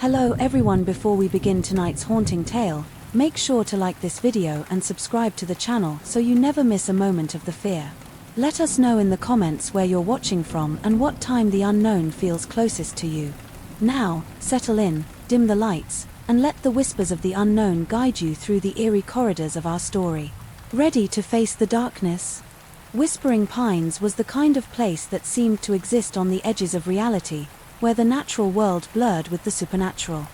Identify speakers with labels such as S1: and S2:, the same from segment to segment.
S1: Hello everyone, before we begin tonight's haunting tale, make sure to like this video and subscribe to the channel so you never miss a moment of the fear. Let us know in the comments where you're watching from and what time the unknown feels closest to you. Now, settle in, dim the lights, and let the whispers of the unknown guide you through the eerie corridors of our story. Ready to face the darkness? Whispering Pines was the kind of place that seemed to exist on the edges of reality, where the natural world blurred with the supernatural.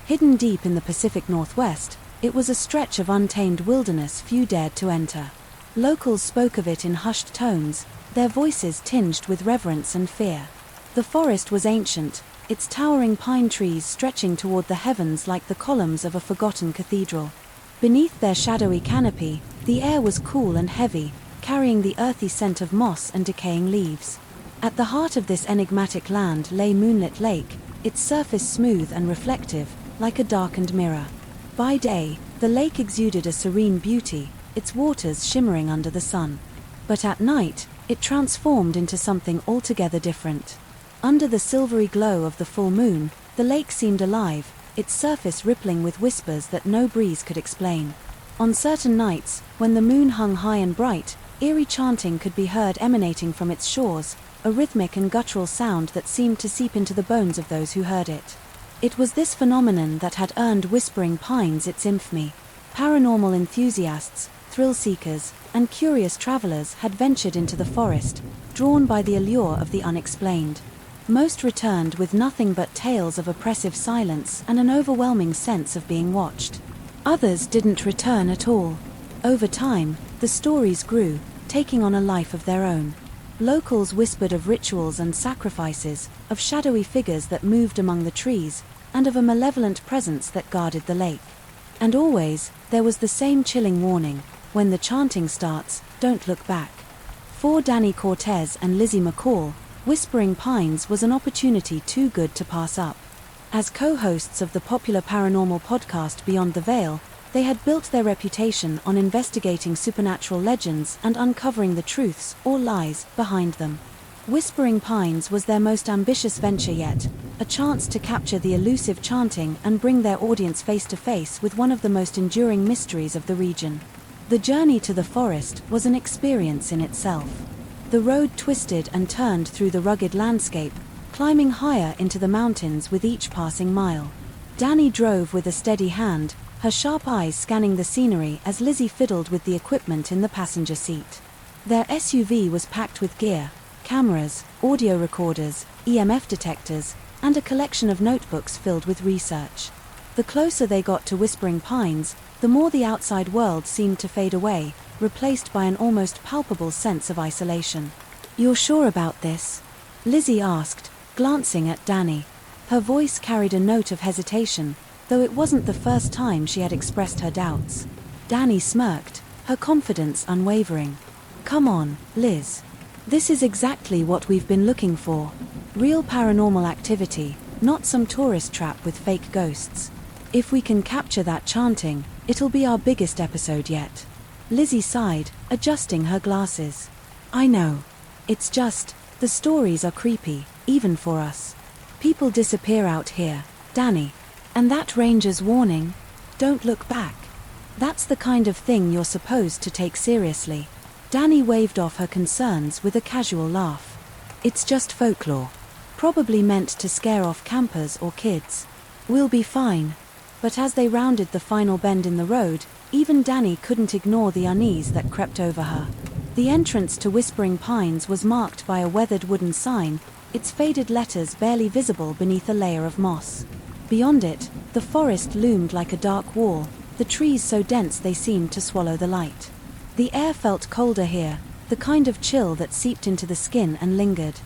S1: Hidden deep in the Pacific Northwest, it was a stretch of untamed wilderness few dared to enter. Locals spoke of it in hushed tones, their voices tinged with reverence and fear. The forest was ancient, its towering pine trees stretching toward the heavens like the columns of a forgotten cathedral. Beneath their shadowy canopy, the air was cool and heavy, carrying the earthy scent of moss and decaying leaves. At the heart of this enigmatic land lay Moonlit Lake, its surface smooth and reflective, like a darkened mirror. By day, the lake exuded a serene beauty, its waters shimmering under the sun. But at night, it transformed into something altogether different. Under the silvery glow of the full moon, the lake seemed alive, its surface rippling with whispers that no breeze could explain. On certain nights, when the moon hung high and bright, eerie chanting could be heard emanating from its shores, a rhythmic and guttural sound that seemed to seep into the bones of those who heard it. It was this phenomenon that had earned Whispering Pines its infamy. Paranormal enthusiasts, thrill-seekers, and curious travelers had ventured into the forest, drawn by the allure of the unexplained. Most returned with nothing but tales of oppressive silence and an overwhelming sense of being watched. Others didn't return at all. Over time, the stories grew, taking on a life of their own. Locals whispered of rituals and sacrifices, of shadowy figures that moved among the trees, and of a malevolent presence that guarded the lake. And always, there was the same chilling warning: when the chanting starts, don't look back. For Danny Cortez and Lizzie McCall, Whispering Pines was an opportunity too good to pass up. As co-hosts of the popular paranormal podcast Beyond the Veil, they had built their reputation on investigating supernatural legends and uncovering the truths, or lies, behind them. Whispering Pines was their most ambitious venture yet, a chance to capture the elusive chanting and bring their audience face to face with one of the most enduring mysteries of the region. The journey to the forest was an experience in itself. The road twisted and turned through the rugged landscape, climbing higher into the mountains with each passing mile. Danny drove with a steady hand, her sharp eyes scanning the scenery as Lizzie fiddled with the equipment in the passenger seat. Their SUV was packed with gear: cameras, audio recorders, EMF detectors, and a collection of notebooks filled with research. The closer they got to Whispering Pines, the more the outside world seemed to fade away, replaced by an almost palpable sense of isolation. "You're sure about this?" Lizzie asked, glancing at Danny. Her voice carried a note of hesitation, though it wasn't the first time she had expressed her doubts. Danny smirked, her confidence unwavering. "Come on, Liz. This is exactly what we've been looking for. Real paranormal activity, not some tourist trap with fake ghosts. If we can capture that chanting, it'll be our biggest episode yet." Lizzie sighed, adjusting her glasses. "I know. It's just, the stories are creepy, even for us. People disappear out here, Danny. And that ranger's warning, don't look back. That's the kind of thing you're supposed to take seriously." Danny waved off her concerns with a casual laugh. "It's just folklore. Probably meant to scare off campers or kids. We'll be fine." But as they rounded the final bend in the road, even Danny couldn't ignore the unease that crept over her. The entrance to Whispering Pines was marked by a weathered wooden sign, its faded letters barely visible beneath a layer of moss. Beyond it, the forest loomed like a dark wall, the trees so dense they seemed to swallow the light. The air felt colder here, the kind of chill that seeped into the skin and lingered.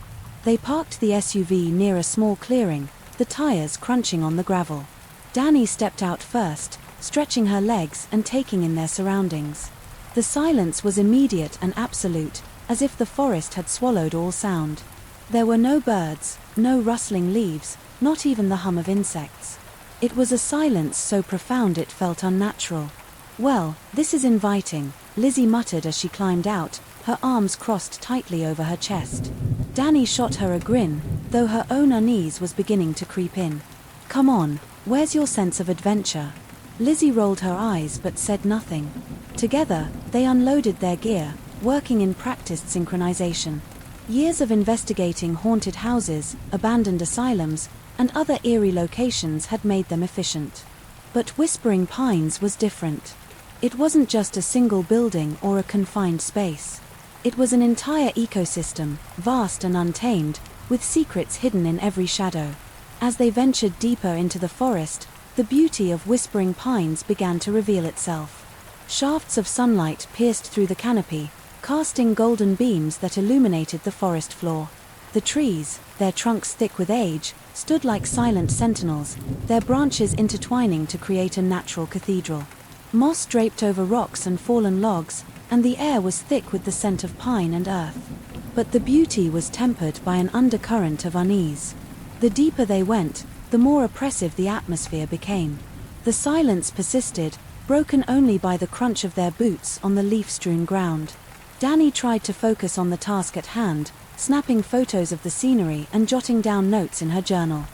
S1: They parked the SUV near a small clearing, the tires crunching on the gravel. Danny stepped out first, stretching her legs and taking in their surroundings. The silence was immediate and absolute, as if the forest had swallowed all sound. There were no birds, no rustling leaves, not even the hum of insects. It was a silence so profound it felt unnatural. "Well, this is inviting," Lizzie muttered as she climbed out, her arms crossed tightly over her chest. Danny shot her a grin, though her own unease was beginning to creep in. "Come on, Where's your sense of adventure? Lizzie rolled her eyes but said nothing. Together, they unloaded their gear, working in practiced synchronization. Years of investigating haunted houses, abandoned asylums, and other eerie locations had made them efficient. But Whispering Pines was different. It wasn't just a single building or a confined space. It was an entire ecosystem, vast and untamed, with secrets hidden in every shadow. As they ventured deeper into the forest, the beauty of Whispering Pines began to reveal itself. Shafts of sunlight pierced through the canopy, casting golden beams that illuminated the forest floor. The trees, their trunks thick with age, stood like silent sentinels, their branches intertwining to create a natural cathedral. Moss draped over rocks and fallen logs, and the air was thick with the scent of pine and earth. But the beauty was tempered by an undercurrent of unease. The deeper they went, the more oppressive the atmosphere became. The silence persisted, broken only by the crunch of their boots on the leaf-strewn ground. Danny tried to focus on the task at hand, snapping photos of the scenery and jotting down notes in her journal.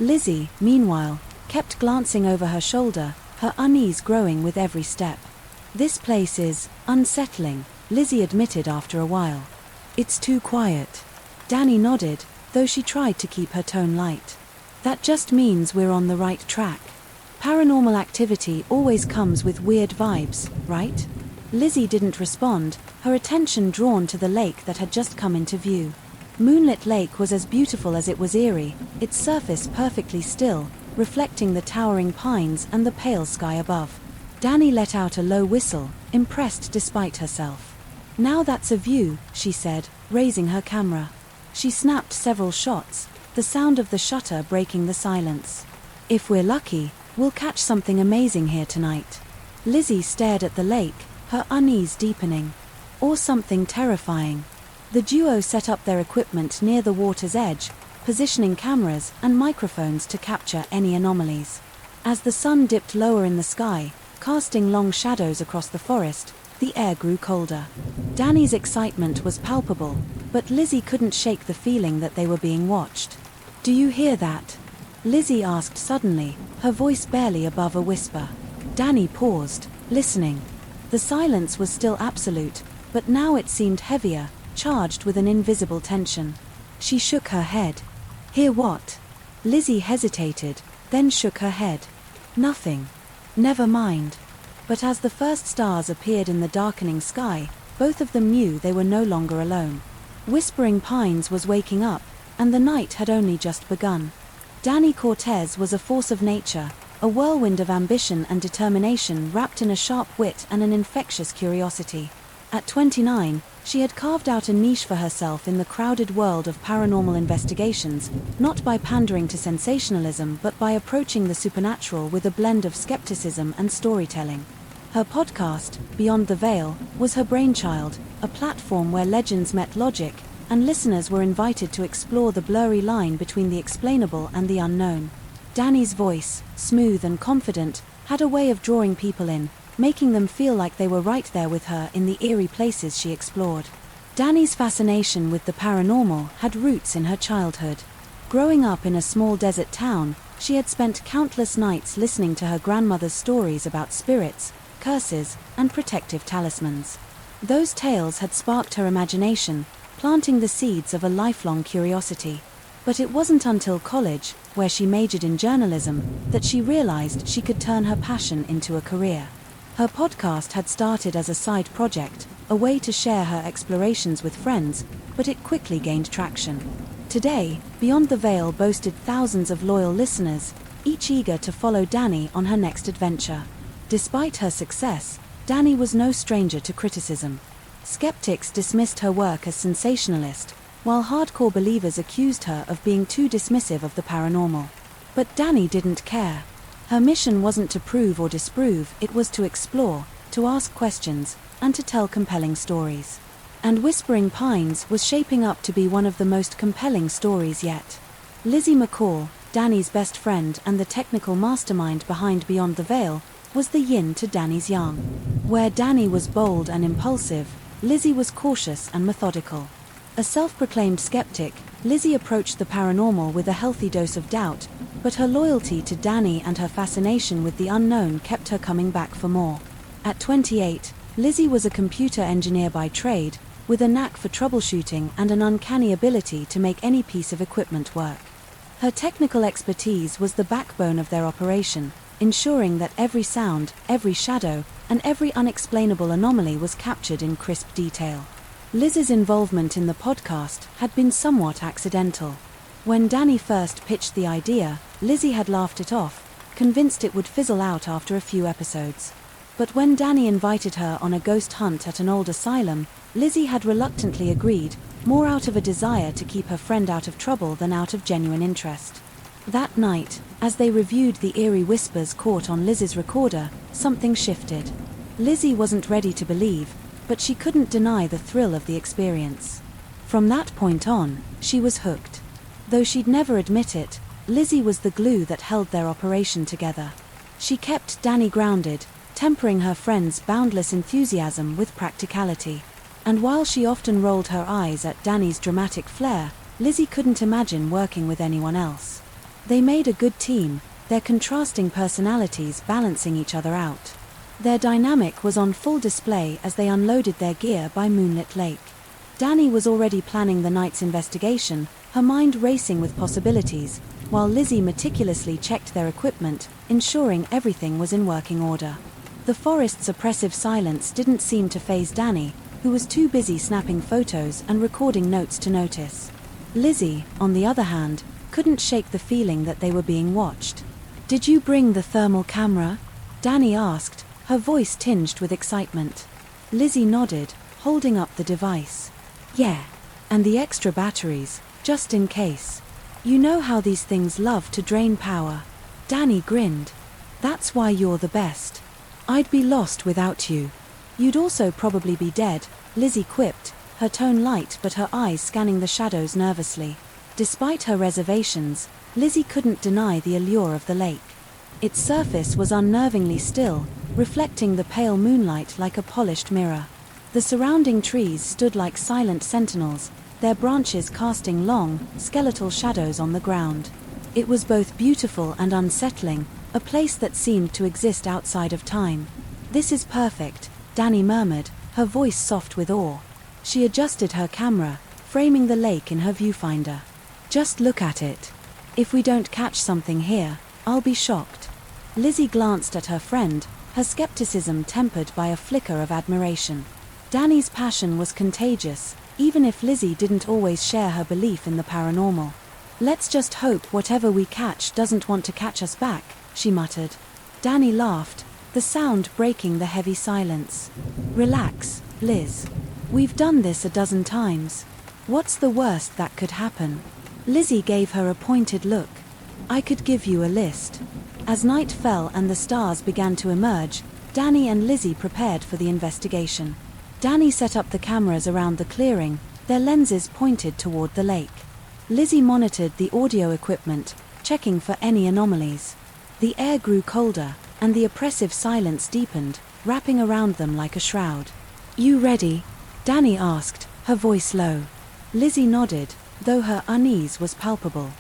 S1: Lizzie, meanwhile, kept glancing over her shoulder, her unease growing with every step. "This place is unsettling," Lizzie admitted after a while. "It's too quiet." Danny nodded, though she tried to keep her tone light. "That just means we're on the right track. Paranormal activity always comes with weird vibes, right?" Lizzie didn't respond, her attention drawn to the lake that had just come into view. Moonlit Lake was as beautiful as it was eerie, its surface perfectly still, reflecting the towering pines and the pale sky above. Danny let out a low whistle, impressed despite herself. "Now that's a view," she said, raising her camera. She snapped several shots, the sound of the shutter breaking the silence. "If we're lucky, we'll catch something amazing here tonight." Lizzie stared at the lake, her unease deepening. "Or something terrifying." The duo set up their equipment near the water's edge, positioning cameras and microphones to capture any anomalies. As the sun dipped lower in the sky, casting long shadows across the forest, the air grew colder. Danny's excitement was palpable, but Lizzie couldn't shake the feeling that they were being watched. "Do you hear that?" Lizzie asked suddenly, her voice barely above a whisper. Danny paused, listening. The silence was still absolute, but now it seemed heavier, charged with an invisible tension. She shook her head. "Hear what?" Lizzie hesitated, then shook her head. "Nothing. Never mind." But as the first stars appeared in the darkening sky, both of them knew they were no longer alone. Whispering Pines was waking up, and the night had only just begun. Danny Cortez was a force of nature, a whirlwind of ambition and determination wrapped in a sharp wit and an infectious curiosity. At 29, she had carved out a niche for herself in the crowded world of paranormal investigations, not by pandering to sensationalism but by approaching the supernatural with a blend of skepticism and storytelling. Her podcast, Beyond the Veil, was her brainchild, a platform where legends met logic, and listeners were invited to explore the blurry line between the explainable and the unknown. Danny's voice, smooth and confident, had a way of drawing people in, making them feel like they were right there with her in the eerie places she explored. Danny's fascination with the paranormal had roots in her childhood. Growing up in a small desert town, she had spent countless nights listening to her grandmother's stories about spirits, curses, and protective talismans. Those tales had sparked her imagination, planting the seeds of a lifelong curiosity. But it wasn't until college, where she majored in journalism, that she realized she could turn her passion into a career. Her podcast had started as a side project, a way to share her explorations with friends, but it quickly gained traction. Today, Beyond the Veil boasted thousands of loyal listeners, each eager to follow Danny on her next adventure. Despite her success, Danny was no stranger to criticism. Skeptics dismissed her work as sensationalist, while hardcore believers accused her of being too dismissive of the paranormal. But Danny didn't care. Her mission wasn't to prove or disprove, it was to explore, to ask questions, and to tell compelling stories. And Whispering Pines was shaping up to be one of the most compelling stories yet. Lizzie McCall, Danny's best friend and the technical mastermind behind Beyond the Veil, was the yin to Danny's yang. Where Danny was bold and impulsive, Lizzie was cautious and methodical. A self-proclaimed skeptic, Lizzie approached the paranormal with a healthy dose of doubt, but her loyalty to Danny and her fascination with the unknown kept her coming back for more. At 28, Lizzie was a computer engineer by trade, with a knack for troubleshooting and an uncanny ability to make any piece of equipment work. Her technical expertise was the backbone of their operation, ensuring that every sound, every shadow, and every unexplainable anomaly was captured in crisp detail. Liz's involvement in the podcast had been somewhat accidental. When Danny first pitched the idea, Lizzie had laughed it off, convinced it would fizzle out after a few episodes. But when Danny invited her on a ghost hunt at an old asylum, Lizzie had reluctantly agreed, more out of a desire to keep her friend out of trouble than out of genuine interest. That night, as they reviewed the eerie whispers caught on Liz's recorder, something shifted. Lizzie wasn't ready to believe, but she couldn't deny the thrill of the experience. From that point on, she was hooked. Though she'd never admit it, Lizzie was the glue that held their operation together. She kept Danny grounded, tempering her friend's boundless enthusiasm with practicality. And while she often rolled her eyes at Danny's dramatic flair, Lizzie couldn't imagine working with anyone else. They made a good team, their contrasting personalities balancing each other out. Their dynamic was on full display as they unloaded their gear by Moonlit Lake. Danny was already planning the night's investigation, her mind racing with possibilities, while Lizzie meticulously checked their equipment, ensuring everything was in working order. The forest's oppressive silence didn't seem to faze Danny, who was too busy snapping photos and recording notes to notice. Lizzie, on the other hand, couldn't shake the feeling that they were being watched. "Did you bring the thermal camera?" Danny asked, her voice tinged with excitement. Lizzie nodded, holding up the device. "Yeah. And the extra batteries, just in case. You know how these things love to drain power." Danny grinned. "That's why you're the best. I'd be lost without you. You'd also probably be dead," Lizzie quipped, her tone light but her eyes scanning the shadows nervously. Despite her reservations, Lizzie couldn't deny the allure of the lake. Its surface was unnervingly still, reflecting the pale moonlight like a polished mirror. The surrounding trees stood like silent sentinels, their branches casting long, skeletal shadows on the ground. It was both beautiful and unsettling, a place that seemed to exist outside of time. "This is perfect," Danny murmured, her voice soft with awe. She adjusted her camera, framing the lake in her viewfinder. "Just look at it. If we don't catch something here, I'll be shocked." Lizzie glanced at her friend, her skepticism tempered by a flicker of admiration. Danny's passion was contagious, even if Lizzie didn't always share her belief in the paranormal. "Let's just hope whatever we catch doesn't want to catch us back," she muttered. Danny laughed, the sound breaking the heavy silence. "Relax, Liz. We've done this a dozen times. What's the worst that could happen?" Lizzie gave her a pointed look. "I could give you a list." As night fell and the stars began to emerge, Danny and Lizzie prepared for the investigation. Danny set up the cameras around the clearing, their lenses pointed toward the lake. Lizzie monitored the audio equipment, checking for any anomalies. The air grew colder, and the oppressive silence deepened, wrapping around them like a shroud. "You ready?" Danny asked, her voice low. Lizzie nodded, though her unease was palpable.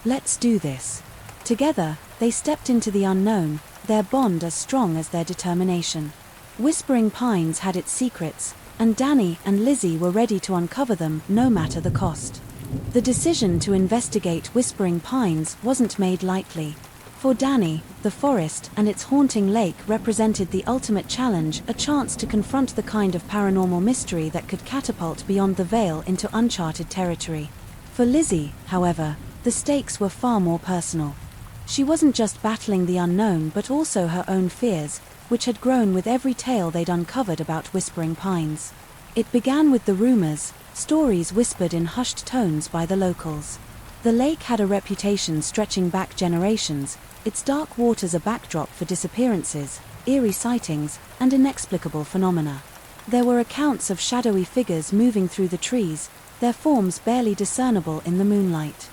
S1: "Let's do this." Together, they stepped into the unknown, their bond as strong as their determination. Whispering Pines had its secrets, and Danny and Lizzie were ready to uncover them no matter the cost. The decision to investigate Whispering Pines wasn't made lightly. For Danny, the forest and its haunting lake represented the ultimate challenge, a chance to confront the kind of paranormal mystery that could catapult beyond the veil into uncharted territory. For Lizzie, however, the stakes were far more personal. She wasn't just battling the unknown but also her own fears, which had grown with every tale they'd uncovered about Whispering Pines. It began with the rumors, stories whispered in hushed tones by the locals. The lake had a reputation stretching back generations, its dark waters a backdrop for disappearances, eerie sightings, and inexplicable phenomena. There were accounts of shadowy figures moving through the trees, their forms barely discernible in the moonlight.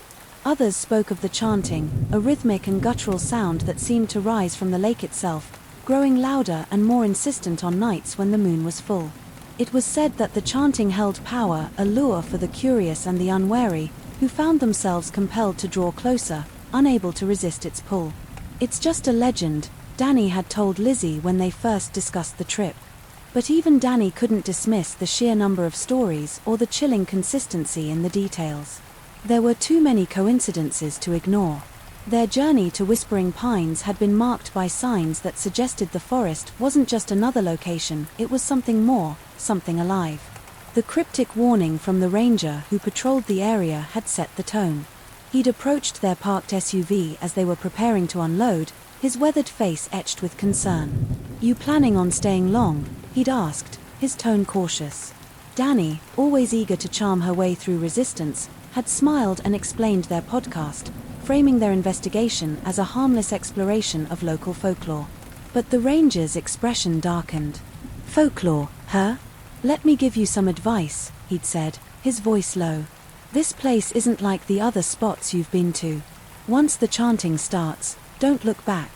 S1: Others spoke of the chanting, a rhythmic and guttural sound that seemed to rise from the lake itself, growing louder and more insistent on nights when the moon was full. It was said that the chanting held power, a lure for the curious and the unwary, who found themselves compelled to draw closer, unable to resist its pull. "It's just a legend," Danny had told Lizzie when they first discussed the trip. But even Danny couldn't dismiss the sheer number of stories or the chilling consistency in the details. There were too many coincidences to ignore. Their journey to Whispering Pines had been marked by signs that suggested the forest wasn't just another location, it was something more, something alive. The cryptic warning from the ranger who patrolled the area had set the tone. He'd approached their parked SUV as they were preparing to unload, his weathered face etched with concern. "You planning on staying long?" he'd asked, his tone cautious. Danny, always eager to charm her way through resistance, had smiled and explained their podcast, framing their investigation as a harmless exploration of local folklore. But the ranger's expression darkened. "Folklore, huh? Let me give you some advice," he'd said, his voice low. "This place isn't like the other spots you've been to. Once the chanting starts, don't look back.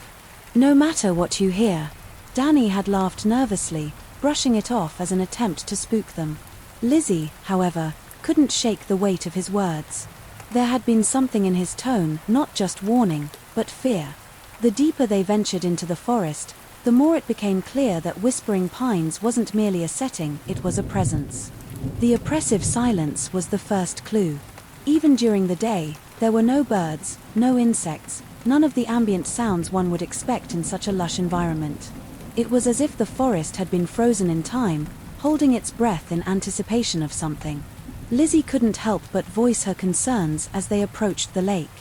S1: No matter what you hear." Danny had laughed nervously, brushing it off as an attempt to spook them. Lizzie, however, couldn't shake the weight of his words. There had been something in his tone, not just warning, but fear. The deeper they ventured into the forest, the more it became clear that Whispering Pines wasn't merely a setting, it was a presence. The oppressive silence was the first clue. Even during the day, there were no birds, no insects, none of the ambient sounds one would expect in such a lush environment. It was as if the forest had been frozen in time, holding its breath in anticipation of something. Lizzie couldn't help but voice her concerns as they approached the lake.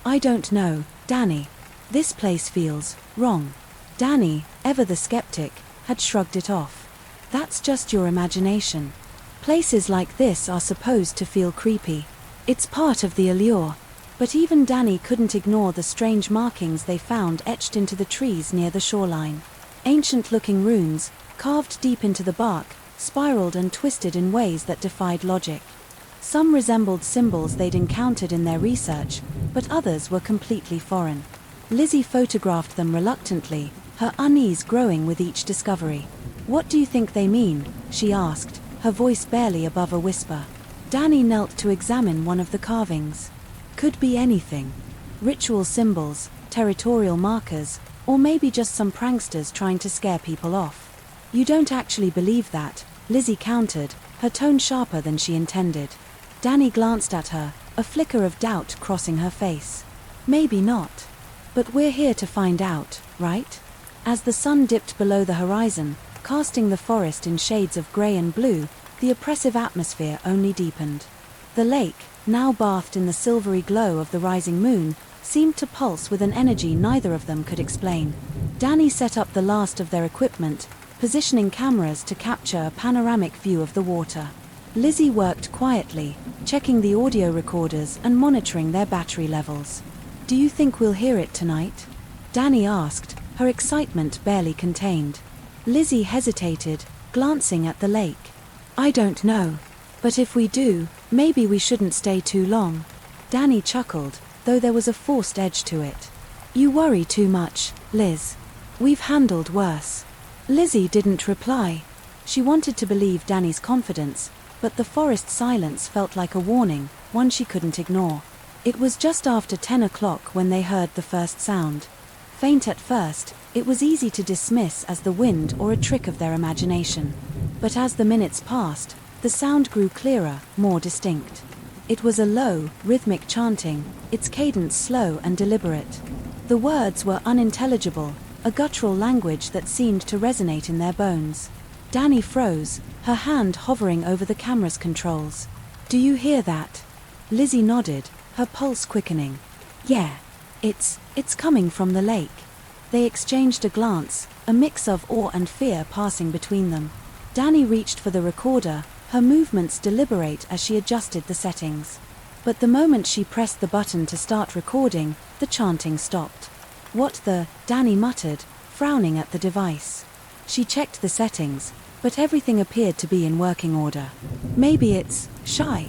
S1: "I don't know, Danny. This place feels wrong." Danny, ever the skeptic, had shrugged it off. "That's just your imagination. Places like this are supposed to feel creepy. It's part of the allure." But even Danny couldn't ignore the strange markings they found etched into the trees near the shoreline. Ancient-looking runes, carved deep into the bark, spiraled and twisted in ways that defied logic. Some resembled symbols they'd encountered in their research, but others were completely foreign. Lizzie photographed them reluctantly, her unease growing with each discovery. "What do you think they mean?" she asked, her voice barely above a whisper. Danny knelt to examine one of the carvings. "Could be anything. Ritual symbols, territorial markers, or maybe just some pranksters trying to scare people off." "You don't actually believe that," Lizzie countered, her tone sharper than she intended. Danny glanced at her, a flicker of doubt crossing her face. "Maybe not. But we're here to find out, right?" As the sun dipped below the horizon, casting the forest in shades of grey and blue, the oppressive atmosphere only deepened. The lake, now bathed in the silvery glow of the rising moon, seemed to pulse with an energy neither of them could explain. Danny set up the last of their equipment, positioning cameras to capture a panoramic view of the water. Lizzie worked quietly, checking the audio recorders and monitoring their battery levels. "Do you think we'll hear it tonight?" Danny asked, her excitement barely contained. Lizzie hesitated, glancing at the lake. "I don't know. But if we do, maybe we shouldn't stay too long." Danny chuckled, though there was a forced edge to it. "You worry too much, Liz. We've handled worse." Lizzie didn't reply. She wanted to believe Danny's confidence, but the forest silence felt like a warning, one she couldn't ignore. It was just after 10 o'clock when they heard the first sound. Faint at first, it was easy to dismiss as the wind or a trick of their imagination. But as the minutes passed, the sound grew clearer, more distinct. It was a low, rhythmic chanting, its cadence slow and deliberate. The words were unintelligible, a guttural language that seemed to resonate in their bones. Danny froze, her hand hovering over the camera's controls. "Do you hear that?" Lizzie nodded, her pulse quickening. "Yeah. It's coming from the lake." They exchanged a glance, a mix of awe and fear passing between them. Danny reached for the recorder, her movements deliberate as she adjusted the settings. But the moment she pressed the button to start recording, the chanting stopped. "What the?" Danny muttered, frowning at the device. She checked the settings, but everything appeared to be in working order. "Maybe it's shy,"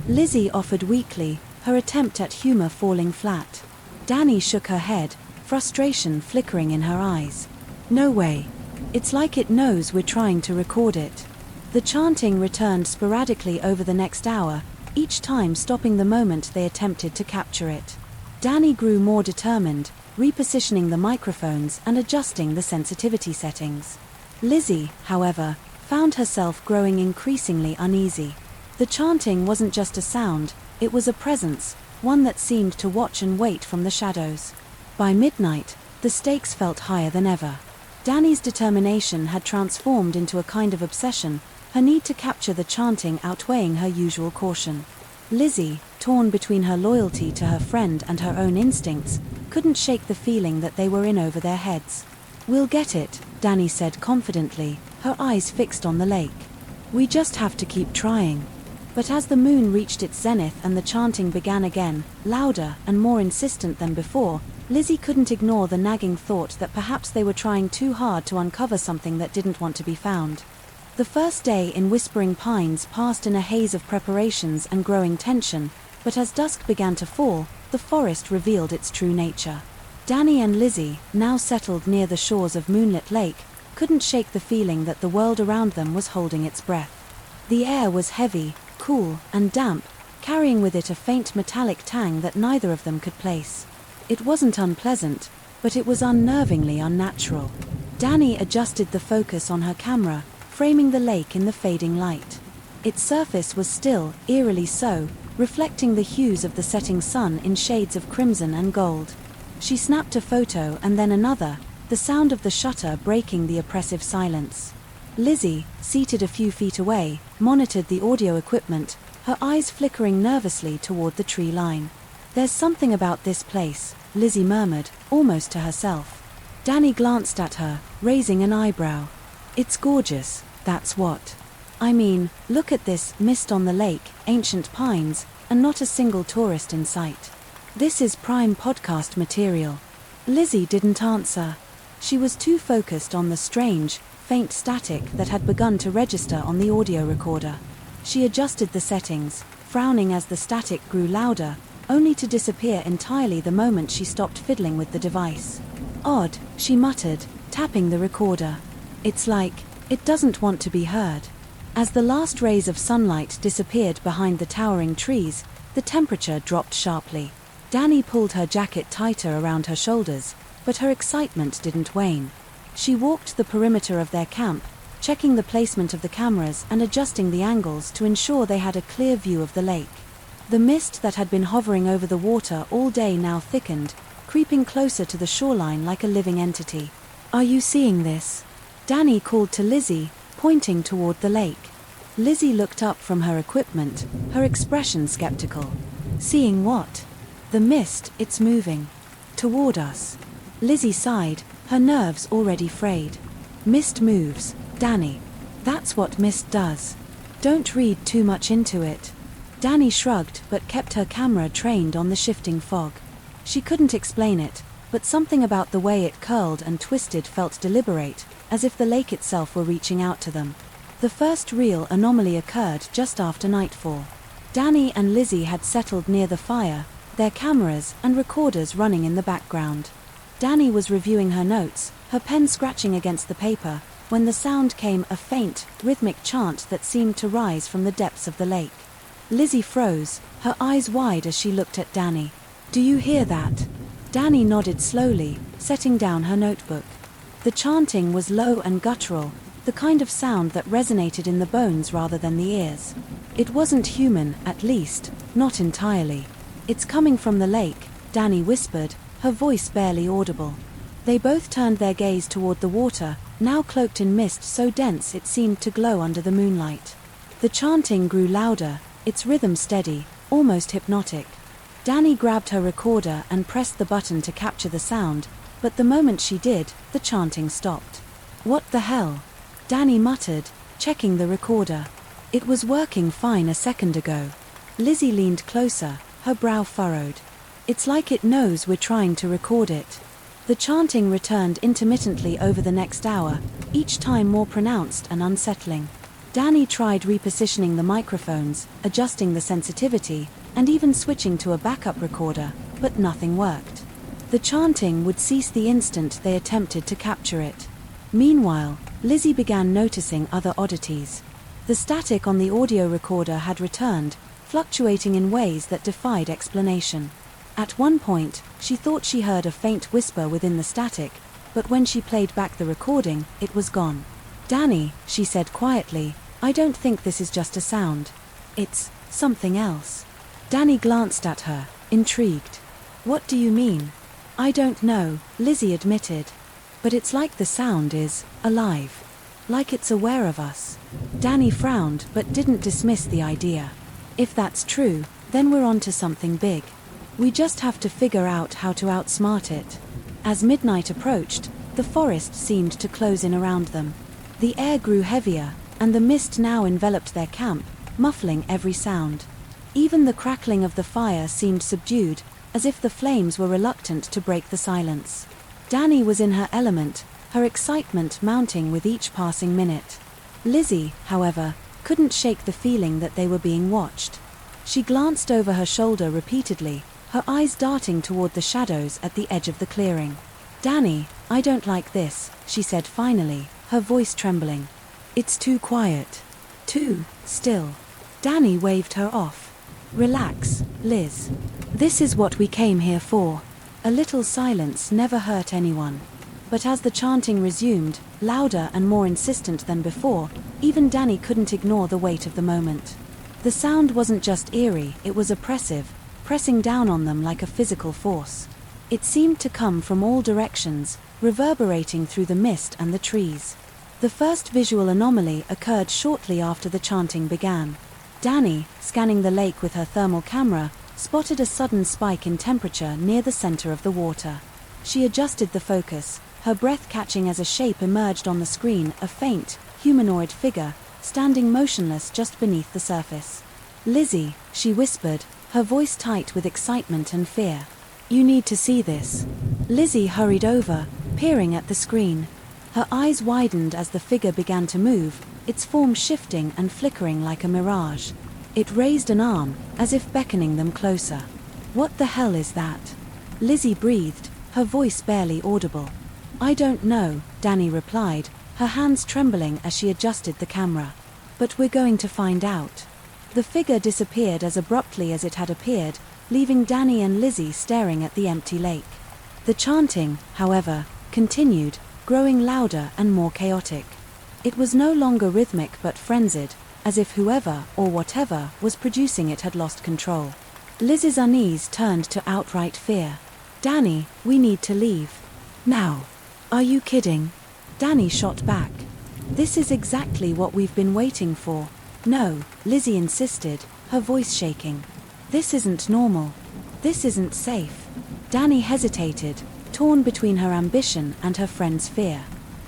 S1: Lizzie offered weakly, her attempt at humor falling flat. Danny shook her head, frustration flickering in her eyes. "No way. It's like it knows we're trying to record it." The chanting returned sporadically over the next hour, each time stopping the moment they attempted to capture it. Danny grew more determined, repositioning the microphones and adjusting the sensitivity settings. Lizzie, however, found herself growing increasingly uneasy. The chanting wasn't just a sound, it was a presence, one that seemed to watch and wait from the shadows. By midnight, the stakes felt higher than ever. Danny's determination had transformed into a kind of obsession, her need to capture the chanting outweighing her usual caution. Lizzie, torn between her loyalty to her friend and her own instincts, couldn't shake the feeling that they were in over their heads. "We'll get it," Danny said confidently, her eyes fixed on the lake. "We just have to keep trying." But as the moon reached its zenith and the chanting began again, louder and more insistent than before, Lizzie couldn't ignore the nagging thought that perhaps they were trying too hard to uncover something that didn't want to be found. The first day in Whispering Pines passed in a haze of preparations and growing tension, but as dusk began to fall, the forest revealed its true nature. Danny and Lizzie, now settled near the shores of Moonlit Lake, couldn't shake the feeling that the world around them was holding its breath. The air was heavy, cool, and damp, carrying with it a faint metallic tang that neither of them could place. It wasn't unpleasant, but it was unnervingly unnatural. Danny adjusted the focus on her camera, framing the lake in the fading light. Its surface was still, eerily so, reflecting the hues of the setting sun in shades of crimson and gold. She snapped a photo and then another, the sound of the shutter breaking the oppressive silence. Lizzie, seated a few feet away, monitored the audio equipment, her eyes flickering nervously toward the tree line. "There's something about this place," Lizzie murmured, almost to herself. Danny glanced at her, raising an eyebrow. "It's gorgeous, that's what. I mean, look at this, mist on the lake, ancient pines, and not a single tourist in sight. This is prime podcast material." Lizzie didn't answer. She was too focused on the strange, faint static that had begun to register on the audio recorder. She adjusted the settings, frowning as the static grew louder, only to disappear entirely the moment she stopped fiddling with the device. "Odd," she muttered, tapping the recorder. "It's like, it doesn't want to be heard." As the last rays of sunlight disappeared behind the towering trees, the temperature dropped sharply. Danny pulled her jacket tighter around her shoulders, but her excitement didn't wane. She walked the perimeter of their camp, checking the placement of the cameras and adjusting the angles to ensure they had a clear view of the lake. The mist that had been hovering over the water all day now thickened, creeping closer to the shoreline like a living entity. "Are you seeing this?" Danny called to Lizzie, pointing toward the lake. Lizzie looked up from her equipment, her expression skeptical. "Seeing what?" "The mist, it's moving. Toward us." Lizzie sighed, her nerves already frayed. "Mist moves, Danny. That's what mist does. Don't read too much into it." Danny shrugged but kept her camera trained on the shifting fog. She couldn't explain it, but something about the way it curled and twisted felt deliberate, as if the lake itself were reaching out to them. The first real anomaly occurred just after nightfall. Danny and Lizzie had settled near the fire, their cameras and recorders running in the background. Danny was reviewing her notes, her pen scratching against the paper, when the sound came, a faint, rhythmic chant that seemed to rise from the depths of the lake. Lizzie froze, her eyes wide as she looked at Danny. "Do you hear that?" Danny nodded slowly, setting down her notebook. The chanting was low and guttural, the kind of sound that resonated in the bones rather than the ears. It wasn't human, at least, not entirely. "It's coming from the lake," Danny whispered, her voice barely audible. They both turned their gaze toward the water, now cloaked in mist so dense it seemed to glow under the moonlight. The chanting grew louder, its rhythm steady, almost hypnotic. Danny grabbed her recorder and pressed the button to capture the sound, but the moment she did, the chanting stopped. "What the hell?" Danny muttered, checking the recorder. "It was working fine a second ago." Lizzie leaned closer, her brow furrowed. "It's like it knows we're trying to record it." The chanting returned intermittently over the next hour, each time more pronounced and unsettling. Danny tried repositioning the microphones, adjusting the sensitivity, and even switching to a backup recorder, but nothing worked. The chanting would cease the instant they attempted to capture it. Meanwhile, Lizzie began noticing other oddities. The static on the audio recorder had returned, fluctuating in ways that defied explanation. At one point, she thought she heard a faint whisper within the static, but when she played back the recording, it was gone. "Danny," she said quietly, "I don't think this is just a sound. It's something else." Danny glanced at her, intrigued. "What do you mean?" "I don't know," Lizzie admitted. "But it's like the sound is alive. Like it's aware of us." Danny frowned but didn't dismiss the idea. "If that's true, then we're onto something big. We just have to figure out how to outsmart it." As midnight approached, the forest seemed to close in around them. The air grew heavier, and the mist now enveloped their camp, muffling every sound. Even the crackling of the fire seemed subdued, as if the flames were reluctant to break the silence. Danny was in her element, her excitement mounting with each passing minute. Lizzie, however, couldn't shake the feeling that they were being watched. She glanced over her shoulder repeatedly, her eyes darting toward the shadows at the edge of the clearing. "Danny, I don't like this," she said finally, her voice trembling. "It's too quiet. Too still." Danny waved her off. "Relax, Liz. This is what we came here for." A little silence never hurt anyone. But as the chanting resumed, louder and more insistent than before, even Danny couldn't ignore the weight of the moment. The sound wasn't just eerie, it was oppressive, pressing down on them like a physical force. It seemed to come from all directions, reverberating through the mist and the trees. The first visual anomaly occurred shortly after the chanting began. Danny, scanning the lake with her thermal camera, spotted a sudden spike in temperature near the center of the water. She adjusted the focus, her breath catching as a shape emerged on the screen, a faint, humanoid figure, standing motionless just beneath the surface. "Lizzie," she whispered, her voice tight with excitement and fear. "You need to see this." Lizzie hurried over, peering at the screen. Her eyes widened as the figure began to move, its form shifting and flickering like a mirage. It raised an arm, as if beckoning them closer. "What the hell is that?" Lizzie breathed, her voice barely audible. "I don't know," Danny replied, her hands trembling as she adjusted the camera. "But we're going to find out." The figure disappeared as abruptly as it had appeared, leaving Danny and Lizzie staring at the empty lake. The chanting, however, continued, growing louder and more chaotic. It was no longer rhythmic but frenzied, as if whoever or whatever was producing it had lost control. Liz's unease turned to outright fear. "Danny, we need to leave. Now." "Are you kidding?" Danny shot back. "This is exactly what we've been waiting for." "No," Lizzie insisted, her voice shaking. "This isn't normal. This isn't safe." Danny hesitated, torn between her ambition and her friend's fear.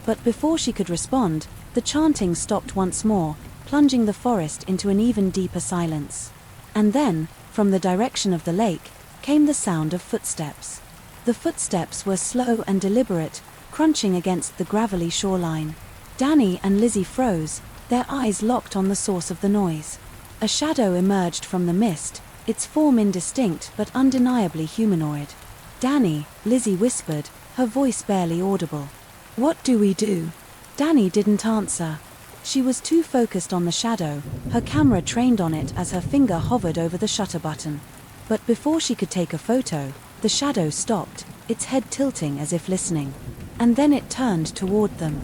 S1: But before she could respond, the chanting stopped once more, plunging the forest into an even deeper silence. And then, from the direction of the lake, came the sound of footsteps. The footsteps were slow and deliberate, crunching against the gravelly shoreline. Danny and Lizzie froze, their eyes locked on the source of the noise. A shadow emerged from the mist, its form indistinct but undeniably humanoid. "Danny," Lizzie whispered, her voice barely audible. "What do we do?" Danny didn't answer. She was too focused on the shadow, her camera trained on it as her finger hovered over the shutter button. But before she could take a photo, the shadow stopped, its head tilting as if listening. And then it turned toward them.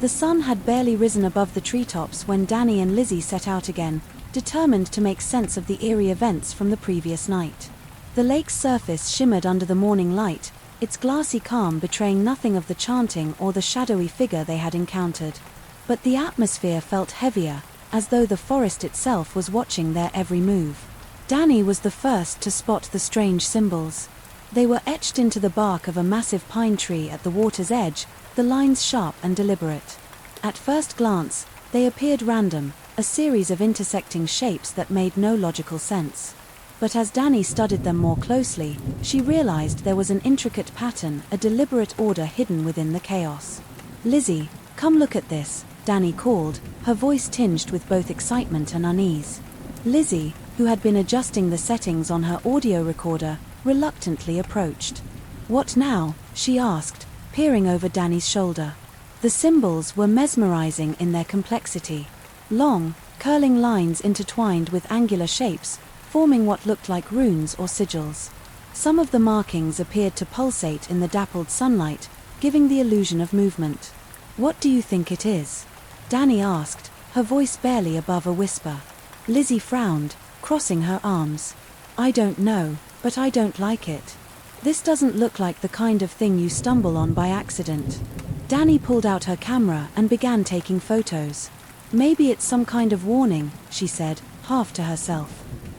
S1: The sun had barely risen above the treetops when Danny and Lizzie set out again, determined to make sense of the eerie events from the previous night. The lake's surface shimmered under the morning light, its glassy calm betraying nothing of the chanting or the shadowy figure they had encountered. But the atmosphere felt heavier, as though the forest itself was watching their every move. Danny was the first to spot the strange symbols. They were etched into the bark of a massive pine tree at the water's edge, the lines sharp and deliberate. At first glance, they appeared random, a series of intersecting shapes that made no logical sense. But as Danny studied them more closely, she realized there was an intricate pattern, a deliberate order hidden within the chaos. "Lizzie, come look at this," Danny called, her voice tinged with both excitement and unease. Lizzie, who had been adjusting the settings on her audio recorder, reluctantly approached. "What now?" she asked, peering over Danny's shoulder. The symbols were mesmerizing in their complexity. Long, curling lines intertwined with angular shapes, forming what looked like runes or sigils. Some of the markings appeared to pulsate in the dappled sunlight, giving the illusion of movement. "What do you think it is?" Danny asked, her voice barely above a whisper. Lizzie frowned, crossing her arms. "I don't know, but I don't like it. This doesn't look like the kind of thing you stumble on by accident." Danny pulled out her camera and began taking photos. "Maybe it's some kind of warning," she said, half to herself.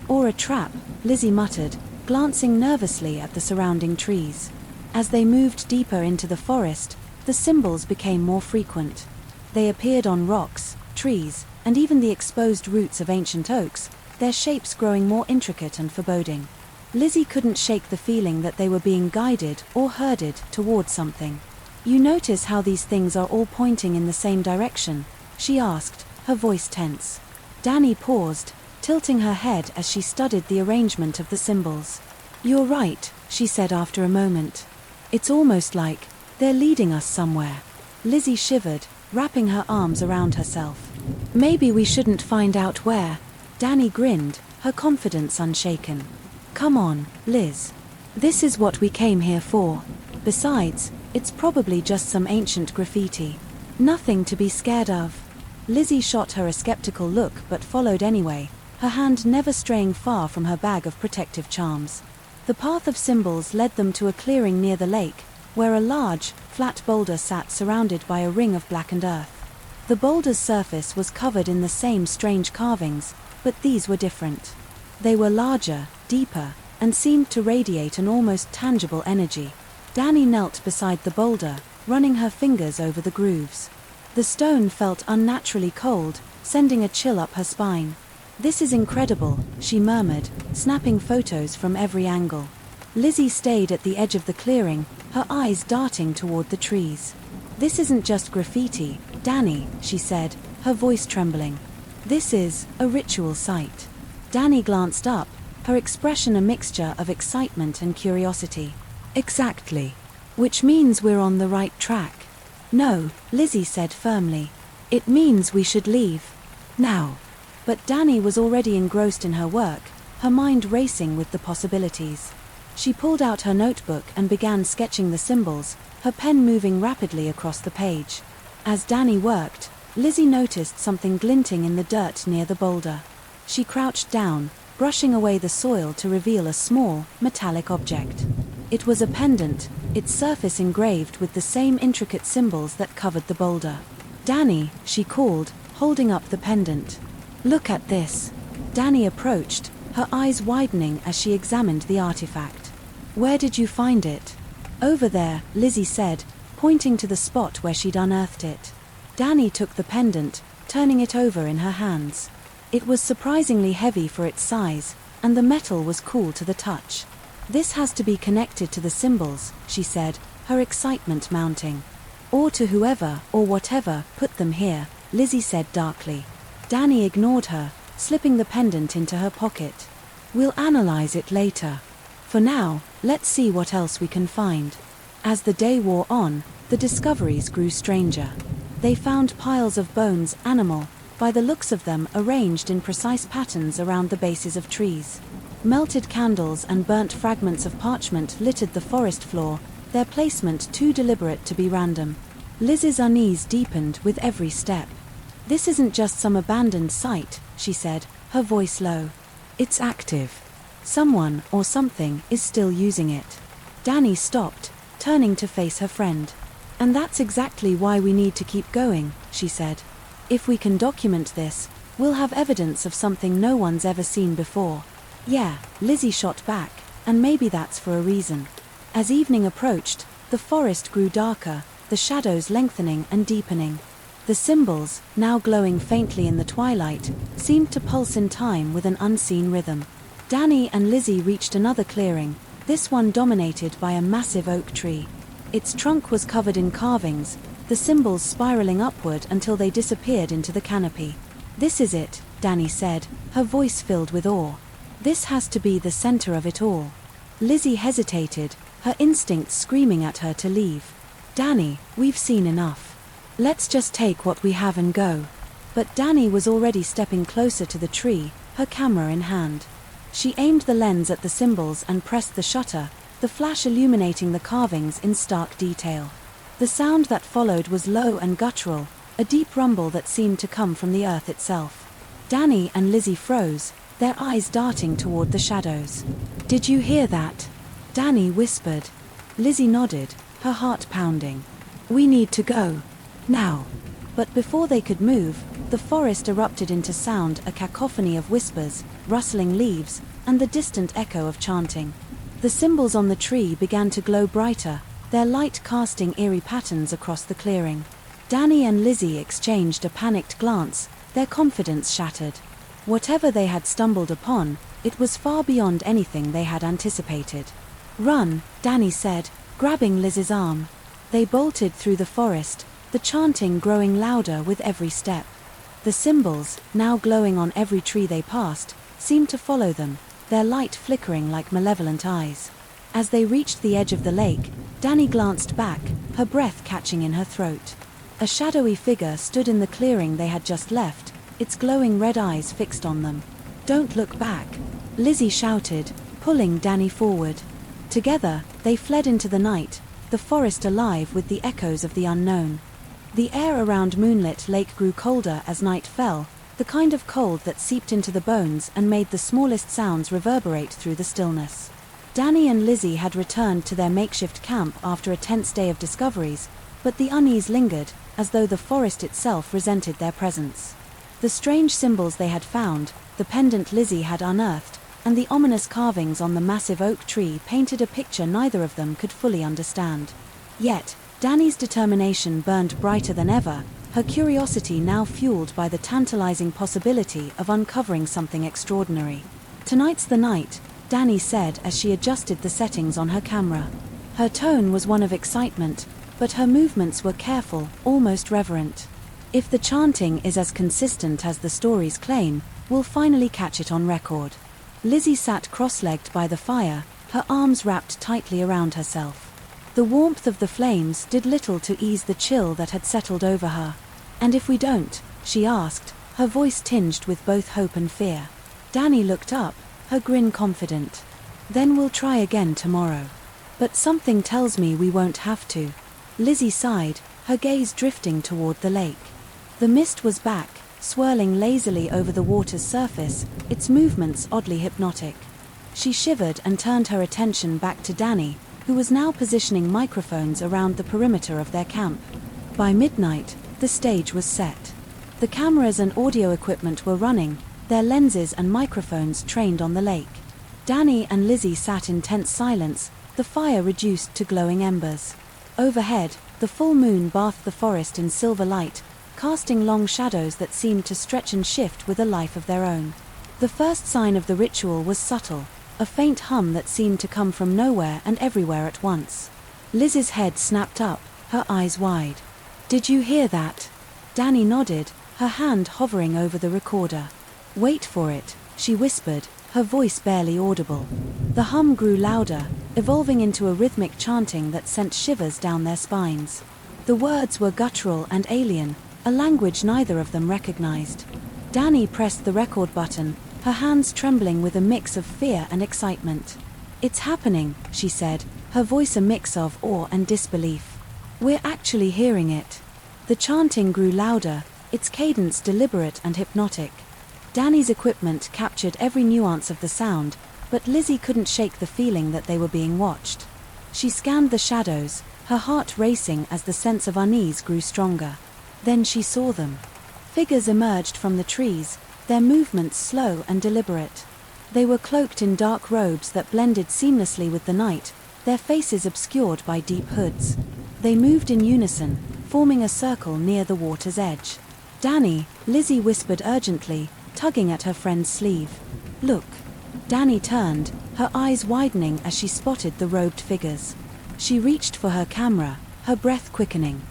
S1: "Or a trap," Lizzie muttered, glancing nervously at the surrounding trees. As they moved deeper into the forest, the symbols became more frequent. They appeared on rocks, trees, and even the exposed roots of ancient oaks, their shapes growing more intricate and foreboding. Lizzie couldn't shake the feeling that they were being guided or herded towards something. "You notice how these things are all pointing in the same direction?" she asked, her voice tense. Danny paused, tilting her head as she studied the arrangement of the symbols. "You're right," she said after a moment. "It's almost like they're leading us somewhere." Lizzie shivered, wrapping her arms around herself. "Maybe we shouldn't find out where." Danny grinned, her confidence unshaken. "Come on, Liz. This is what we came here for. Besides, it's probably just some ancient graffiti. Nothing to be scared of." Lizzie shot her a skeptical look but followed anyway, her hand never straying far from her bag of protective charms. The path of symbols led them to a clearing near the lake, where a large, flat boulder sat surrounded by a ring of blackened earth. The boulder's surface was covered in the same strange carvings, but these were different. They were larger, deeper, and seemed to radiate an almost tangible energy. Danny knelt beside the boulder, running her fingers over the grooves. The stone felt unnaturally cold, sending a chill up her spine. "This is incredible," she murmured, snapping photos from every angle. Lizzie stayed at the edge of the clearing, her eyes darting toward the trees. "This isn't just graffiti, Danny," she said, her voice trembling. "This is a ritual site." Danny glanced up, her expression a mixture of excitement and curiosity. "Exactly. Which means we're on the right track." "No," Lizzie said firmly. "It means we should leave. Now." But Danny was already engrossed in her work, her mind racing with the possibilities. She pulled out her notebook and began sketching the symbols, her pen moving rapidly across the page. As Danny worked, Lizzie noticed something glinting in the dirt near the boulder. She crouched down, brushing away the soil to reveal a small, metallic object. It was a pendant, its surface engraved with the same intricate symbols that covered the boulder. "Danny," she called, holding up the pendant. "Look at this." Danny approached, her eyes widening as she examined the artifact. "Where did you find it?" "Over there," Lizzie said, pointing to the spot where she'd unearthed it. Danny took the pendant, turning it over in her hands. It was surprisingly heavy for its size, and the metal was cool to the touch. "This has to be connected to the symbols," she said, her excitement mounting. "Or to whoever, or whatever, put them here," Lizzie said darkly. Danny ignored her, slipping the pendant into her pocket. "We'll analyze it later. For now, let's see what else we can find." As the day wore on, the discoveries grew stranger. They found piles of bones, animal, by the looks of them arranged in precise patterns around the bases of trees. Melted candles and burnt fragments of parchment littered the forest floor, their placement too deliberate to be random. Liz's unease deepened with every step. "This isn't just some abandoned site," she said, her voice low. "It's active. Someone, or something, is still using it." Danny stopped, turning to face her friend. "And that's exactly why we need to keep going," she said. "If we can document this, we'll have evidence of something no one's ever seen before." "Yeah," Lizzie shot back, "and maybe that's for a reason." As evening approached, the forest grew darker, the shadows lengthening and deepening. The symbols, now glowing faintly in the twilight, seemed to pulse in time with an unseen rhythm. Danny and Lizzie reached another clearing, this one dominated by a massive oak tree. Its trunk was covered in carvings, the symbols spiraling upward until they disappeared into the canopy. "This is it," Danny said, her voice filled with awe. "This has to be the center of it all." Lizzie hesitated, her instincts screaming at her to leave. "Danny, we've seen enough. Let's just take what we have and go." But Danny was already stepping closer to the tree, her camera in hand. She aimed the lens at the symbols and pressed the shutter, the flash illuminating the carvings in stark detail. The sound that followed was low and guttural, a deep rumble that seemed to come from the earth itself. Danny and Lizzie froze, their eyes darting toward the shadows. "Did you hear that?" Danny whispered. Lizzie nodded, her heart pounding. "We need to go. Now." But before they could move, the forest erupted into sound, a cacophony of whispers, rustling leaves, and the distant echo of chanting. The symbols on the tree began to glow brighter, their light casting eerie patterns across the clearing. Danny and Lizzie exchanged a panicked glance, their confidence shattered. Whatever they had stumbled upon, it was far beyond anything they had anticipated. "Run," Danny said, grabbing Liz's arm. They bolted through the forest, the chanting growing louder with every step. The symbols, now glowing on every tree they passed, seemed to follow them, their light flickering like malevolent eyes. As they reached the edge of the lake, Danny glanced back, her breath catching in her throat. A shadowy figure stood in the clearing they had just left, its glowing red eyes fixed on them. "Don't look back," Lizzie shouted, pulling Danny forward. Together, they fled into the night, the forest alive with the echoes of the unknown. The air around Moonlit Lake grew colder as night fell, the kind of cold that seeped into the bones and made the smallest sounds reverberate through the stillness. Danny and Lizzie had returned to their makeshift camp after a tense day of discoveries, but the unease lingered, as though the forest itself resented their presence. The strange symbols they had found, the pendant Lizzie had unearthed, and the ominous carvings on the massive oak tree painted a picture neither of them could fully understand. Yet, Danny's determination burned brighter than ever, her curiosity now fueled by the tantalizing possibility of uncovering something extraordinary. "Tonight's the night," Danny said as she adjusted the settings on her camera. Her tone was one of excitement, but her movements were careful, almost reverent. "If the chanting is as consistent as the stories claim, we'll finally catch it on record." Lizzie sat cross-legged by the fire, her arms wrapped tightly around herself. The warmth of the flames did little to ease the chill that had settled over her. "And if we don't?" she asked, her voice tinged with both hope and fear. Danny looked up, her grin confident. "Then we'll try again tomorrow." "But something tells me we won't have to." Lizzie sighed, her gaze drifting toward the lake. The mist was back, swirling lazily over the water's surface, its movements oddly hypnotic. She shivered and turned her attention back to Danny, who was now positioning microphones around the perimeter of their camp. By midnight, the stage was set. The cameras and audio equipment were running, their lenses and microphones trained on the lake. Danny and Lizzie sat in tense silence, the fire reduced to glowing embers. Overhead, the full moon bathed the forest in silver light, casting long shadows that seemed to stretch and shift with a life of their own. The first sign of the ritual was subtle, a faint hum that seemed to come from nowhere and everywhere at once. Liz's head snapped up, her eyes wide. "Did you hear that?" Danny nodded, her hand hovering over the recorder. "Wait for it," she whispered, her voice barely audible. The hum grew louder, evolving into a rhythmic chanting that sent shivers down their spines. The words were guttural and alien, a language neither of them recognized. Danny pressed the record button, her hands trembling with a mix of fear and excitement. "It's happening," she said, her voice a mix of awe and disbelief. "We're actually hearing it." The chanting grew louder, its cadence deliberate and hypnotic. Danny's equipment captured every nuance of the sound, but Lizzie couldn't shake the feeling that they were being watched. She scanned the shadows, her heart racing as the sense of unease grew stronger. Then she saw them. Figures emerged from the trees, their movements slow and deliberate. They were cloaked in dark robes that blended seamlessly with the night, their faces obscured by deep hoods. They moved in unison, forming a circle near the water's edge. "Danny," Lizzie whispered urgently, tugging at her friend's sleeve. "Look." Danny turned, her eyes widening as she spotted the robed figures. She reached for her camera, her breath quickening.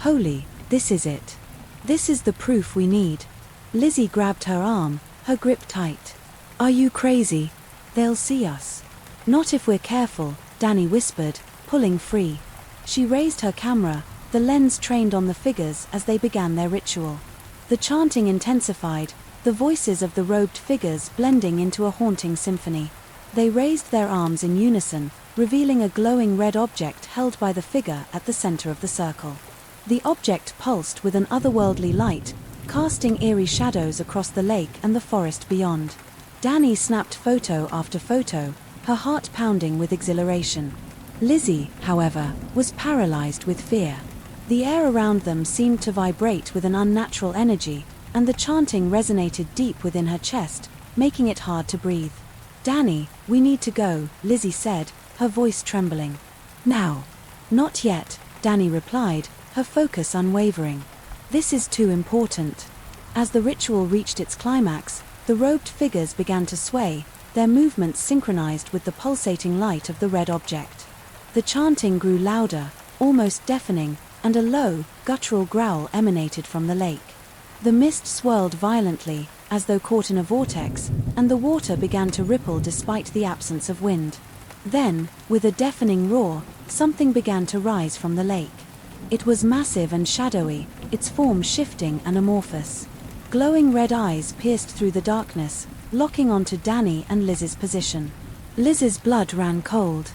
S1: "Holy, this is it. This is the proof we need." Lizzie grabbed her arm, her grip tight. "Are you crazy? They'll see us." "Not if we're careful," Danny whispered, pulling free. She raised her camera, the lens trained on the figures as they began their ritual. The chanting intensified, the voices of the robed figures blending into a haunting symphony. They raised their arms in unison, revealing a glowing red object held by the figure at the center of the circle. The object pulsed with an otherworldly light, casting eerie shadows across the lake and the forest beyond. Danny snapped photo after photo, her heart pounding with exhilaration. Lizzie, however, was paralyzed with fear. The air around them seemed to vibrate with an unnatural energy, and the chanting resonated deep within her chest, making it hard to breathe. "Danny, we need to go," Lizzie said, her voice trembling. "Now." "Not yet," Danny replied, her focus unwavering. "This is too important." As the ritual reached its climax, the robed figures began to sway, their movements synchronized with the pulsating light of the red object. The chanting grew louder, almost deafening, and a low, guttural growl emanated from the lake. The mist swirled violently, as though caught in a vortex, and the water began to ripple despite the absence of wind. Then, with a deafening roar, something began to rise from the lake. It was massive and shadowy, its form shifting and amorphous. Glowing red eyes pierced through the darkness, locking onto Danny and Liz's position. Liz's blood ran cold.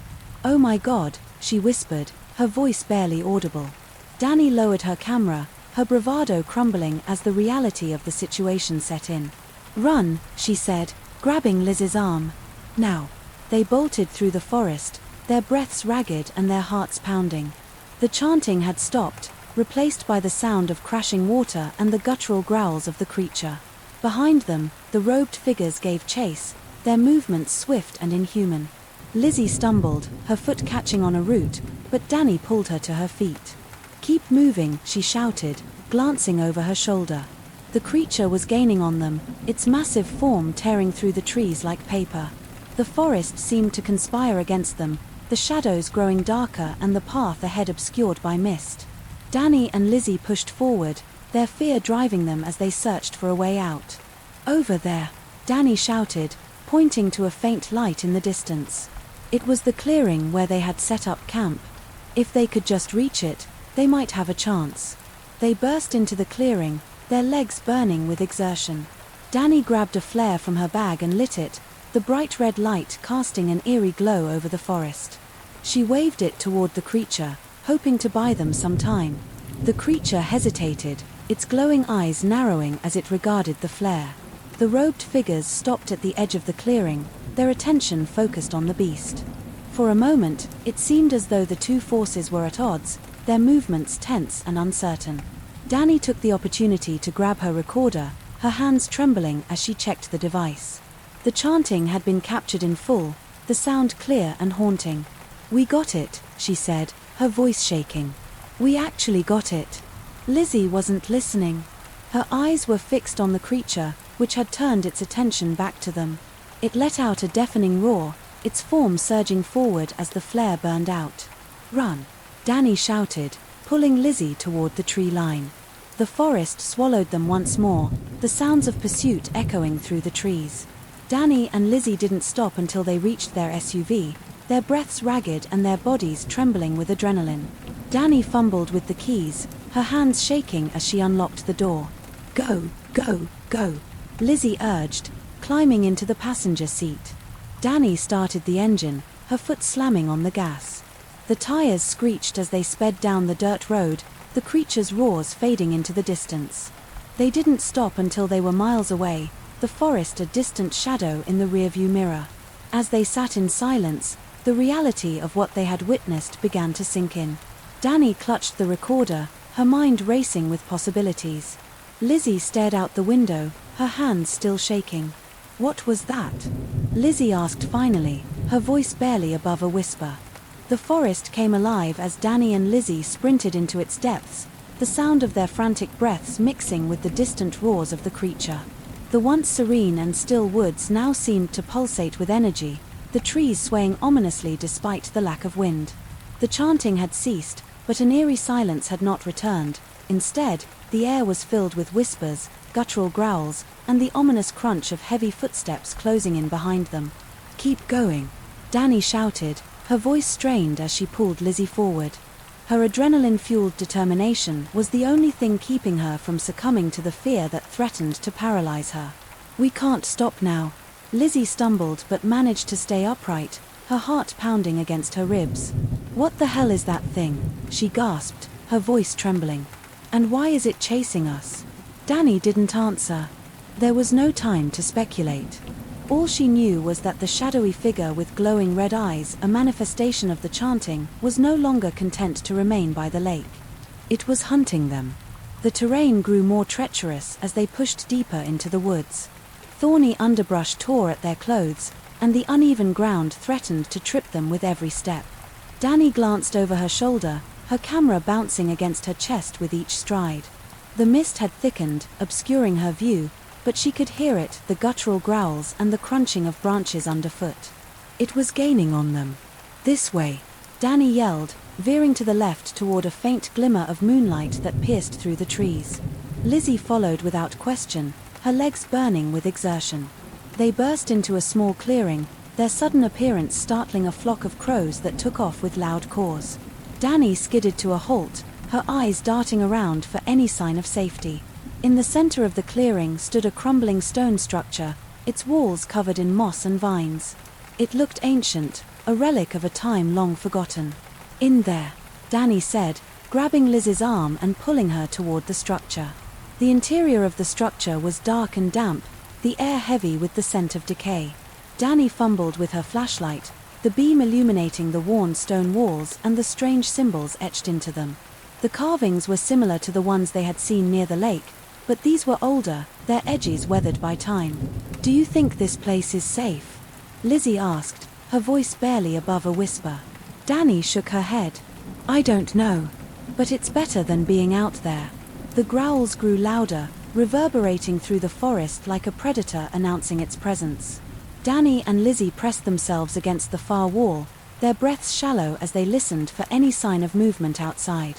S1: "Oh my God," she whispered, her voice barely audible. Danny lowered her camera, her bravado crumbling as the reality of the situation set in. "Run," she said, grabbing Liz's arm. "Now." They bolted through the forest, their breaths ragged and their hearts pounding. The chanting had stopped, replaced by the sound of crashing water and the guttural growls of the creature. Behind them, the robed figures gave chase, their movements swift and inhuman. Lizzie stumbled, her foot catching on a root, but Danny pulled her to her feet. "Keep moving," she shouted, glancing over her shoulder. The creature was gaining on them, its massive form tearing through the trees like paper. The forest seemed to conspire against them, the shadows growing darker and the path ahead obscured by mist. Danny and Lizzie pushed forward, their fear driving them as they searched for a way out. "Over there," Danny shouted, pointing to a faint light in the distance. It was the clearing where they had set up camp. If they could just reach it, they might have a chance. They burst into the clearing, their legs burning with exertion. Danny grabbed a flare from her bag and lit it, the bright red light casting an eerie glow over the forest. She waved it toward the creature, hoping to buy them some time. The creature hesitated, its glowing eyes narrowing as it regarded the flare. The robed figures stopped at the edge of the clearing, their attention focused on the beast. For a moment, it seemed as though the two forces were at odds, their movements tense and uncertain. Danny took the opportunity to grab her recorder, her hands trembling as she checked the device. The chanting had been captured in full, the sound clear and haunting. "We got it," she said, her voice shaking. "We actually got it." Lizzie wasn't listening. Her eyes were fixed on the creature, which had turned its attention back to them. It let out a deafening roar, its form surging forward as the flare burned out. "Run," Danny shouted, pulling Lizzie toward the tree line. The forest swallowed them once more, the sounds of pursuit echoing through the trees. Danny and Lizzie didn't stop until they reached their SUV, their breaths ragged and their bodies trembling with adrenaline. Danny fumbled with the keys, her hands shaking as she unlocked the door. "Go, go, go," Lizzie urged, climbing into the passenger seat. Danny started the engine, her foot slamming on the gas. The tires screeched as they sped down the dirt road, the creature's roars fading into the distance. They didn't stop until they were miles away, the forest a distant shadow in the rearview mirror. As they sat in silence, the reality of what they had witnessed began to sink in. Danny clutched the recorder, her mind racing with possibilities. Lizzie stared out the window, her hands still shaking. "What was that?" Lizzie asked finally, her voice barely above a whisper. The forest came alive as Danny and Lizzie sprinted into its depths, the sound of their frantic breaths mixing with the distant roars of the creature. The once serene and still woods now seemed to pulsate with energy, the trees swaying ominously despite the lack of wind. The chanting had ceased, but an eerie silence had not returned. Instead, the air was filled with whispers, guttural growls, and the ominous crunch of heavy footsteps closing in behind them. "Keep going," Danny shouted, her voice strained as she pulled Lizzie forward. Her adrenaline-fueled determination was the only thing keeping her from succumbing to the fear that threatened to paralyze her. We can't stop now. Lizzie stumbled but managed to stay upright, her heart pounding against her ribs. What the hell is that thing? She gasped, her voice trembling. And why is it chasing us? Danny didn't answer. There was no time to speculate. All she knew was that the shadowy figure with glowing red eyes, a manifestation of the chanting, was no longer content to remain by the lake. It was hunting them. The terrain grew more treacherous as they pushed deeper into the woods. Thorny underbrush tore at their clothes, and the uneven ground threatened to trip them with every step. Danny glanced over her shoulder, her camera bouncing against her chest with each stride. The mist had thickened, obscuring her view, but she could hear it, the guttural growls and the crunching of branches underfoot. It was gaining on them. This way, Danny yelled, veering to the left toward a faint glimmer of moonlight that pierced through the trees. Lizzie followed without question, her legs burning with exertion. They burst into a small clearing, their sudden appearance startling a flock of crows that took off with loud caws. Danny skidded to a halt, her eyes darting around for any sign of safety. In the center of the clearing stood a crumbling stone structure, its walls covered in moss and vines. It looked ancient, a relic of a time long forgotten. In there, Danny said, grabbing Liz's arm and pulling her toward the structure. The interior of the structure was dark and damp, the air heavy with the scent of decay. Danny fumbled with her flashlight, the beam illuminating the worn stone walls and the strange symbols etched into them. The carvings were similar to the ones they had seen near the lake, but these were older, their edges weathered by time. Do you think this place is safe? Lizzie asked, her voice barely above a whisper. Danny shook her head. I don't know. But it's better than being out there. The growls grew louder, reverberating through the forest like a predator announcing its presence. Danny and Lizzie pressed themselves against the far wall, their breaths shallow as they listened for any sign of movement outside.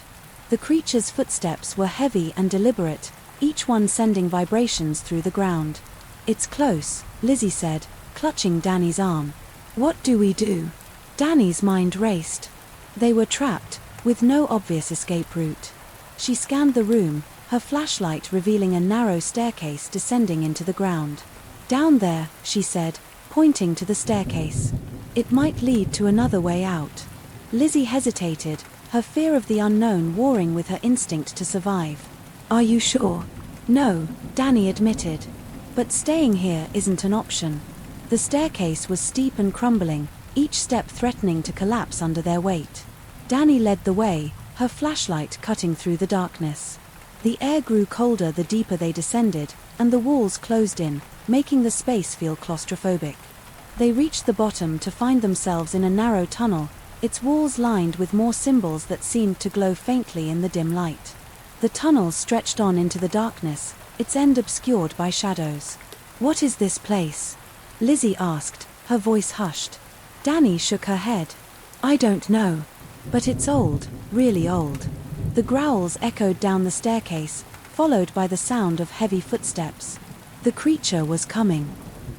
S1: The creature's footsteps were heavy and deliberate, each one sending vibrations through the ground. It's close, Lizzie said, clutching Danny's arm. What do we do? Danny's mind raced. They were trapped, with no obvious escape route. She scanned the room, her flashlight revealing a narrow staircase descending into the ground. Down there, she said, pointing to the staircase. It might lead to another way out. Lizzie hesitated, her fear of the unknown warring with her instinct to survive. Are you sure? No, Danny admitted. But staying here isn't an option. The staircase was steep and crumbling, each step threatening to collapse under their weight. Danny led the way, her flashlight cutting through the darkness. The air grew colder the deeper they descended, and the walls closed in, making the space feel claustrophobic. They reached the bottom to find themselves in a narrow tunnel, its walls lined with more symbols that seemed to glow faintly in the dim light. The tunnel stretched on into the darkness, its end obscured by shadows. What is this place? Lizzie asked, her voice hushed. Danny shook her head. I don't know. But it's old, really old. The growls echoed down the staircase, followed by the sound of heavy footsteps. The creature was coming.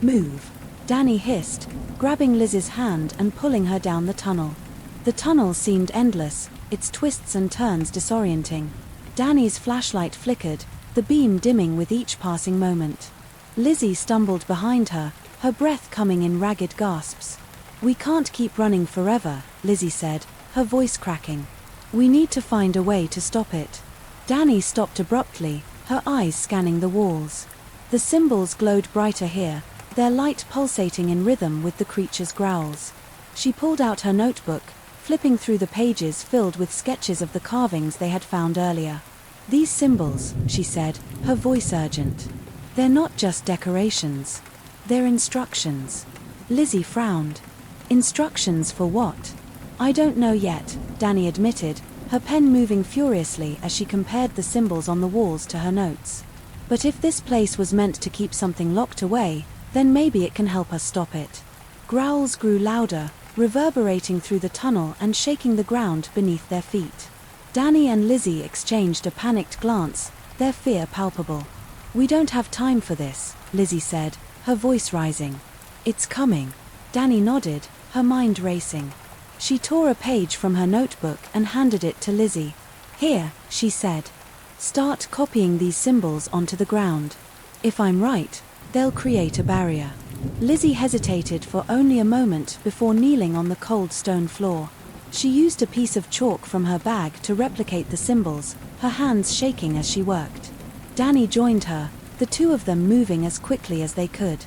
S1: Move, Danny hissed, grabbing Liz's hand and pulling her down the tunnel. The tunnel seemed endless, its twists and turns disorienting. Danny's flashlight flickered, the beam dimming with each passing moment. Lizzie stumbled behind her, her breath coming in ragged gasps. We can't keep running forever, Lizzie said, her voice cracking. We need to find a way to stop it. Danny stopped abruptly, her eyes scanning the walls. The symbols glowed brighter here, their light pulsating in rhythm with the creature's growls. She pulled out her notebook, flipping through the pages filled with sketches of the carvings they had found earlier. These symbols, she said, her voice urgent. They're not just decorations. They're instructions. Lizzie frowned. Instructions for what? I don't know yet, Danny admitted, her pen moving furiously as she compared the symbols on the walls to her notes. But if this place was meant to keep something locked away, then maybe it can help us stop it. Growls grew louder, reverberating through the tunnel and shaking the ground beneath their feet. Danny and Lizzie exchanged a panicked glance, their fear palpable. We don't have time for this, Lizzie said, her voice rising. It's coming. Danny nodded, her mind racing. She tore a page from her notebook and handed it to Lizzie. Here, she said. Start copying these symbols onto the ground. If I'm right, They'll create a barrier. Lizzie hesitated for only a moment before kneeling on the cold stone floor. She used a piece of chalk from her bag to replicate the symbols, her hands shaking as she worked. Danny joined her, the two of them moving as quickly as they could.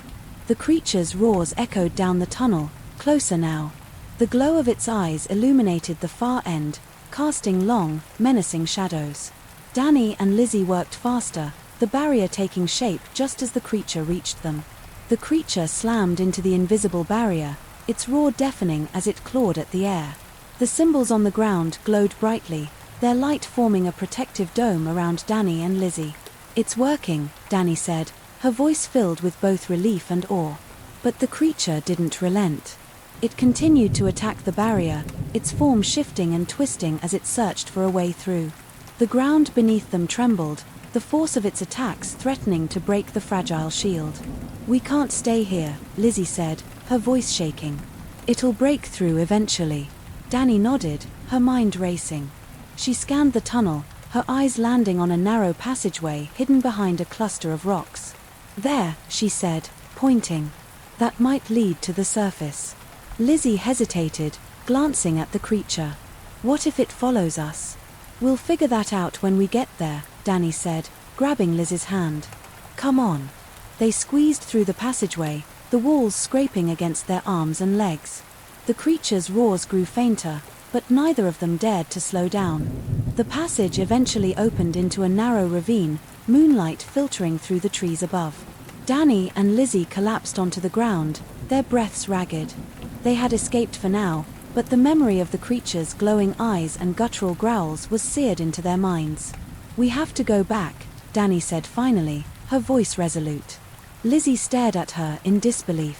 S1: The creature's roars echoed down the tunnel, closer now. The glow of its eyes illuminated the far end, casting long, menacing shadows. Danny and Lizzie worked faster, the barrier taking shape just as the creature reached them. The creature slammed into the invisible barrier, its roar deafening as it clawed at the air. The symbols on the ground glowed brightly, their light forming a protective dome around Danny and Lizzie. "It's working," Danny said, her voice filled with both relief and awe. But the creature didn't relent. It continued to attack the barrier, its form shifting and twisting as it searched for a way through. The ground beneath them trembled, the force of its attacks threatening to break the fragile shield. "We can't stay here," Lizzie said, her voice shaking. "It'll break through eventually." Danny nodded, her mind racing. She scanned the tunnel, her eyes landing on a narrow passageway hidden behind a cluster of rocks. "There," she said, pointing. "That might lead to the surface." Lizzie hesitated, glancing at the creature. "What if it follows us?" "We'll figure that out when we get there," Danny said, grabbing Liz's hand. "Come on." They squeezed through the passageway, the walls scraping against their arms and legs. The creature's roars grew fainter, but neither of them dared to slow down. The passage eventually opened into a narrow ravine, moonlight filtering through the trees above. Danny and Lizzie collapsed onto the ground, their breaths ragged. They had escaped for now, but the memory of the creature's glowing eyes and guttural growls was seared into their minds. "We have to go back," Danny said finally, her voice resolute. Lizzie stared at her in disbelief.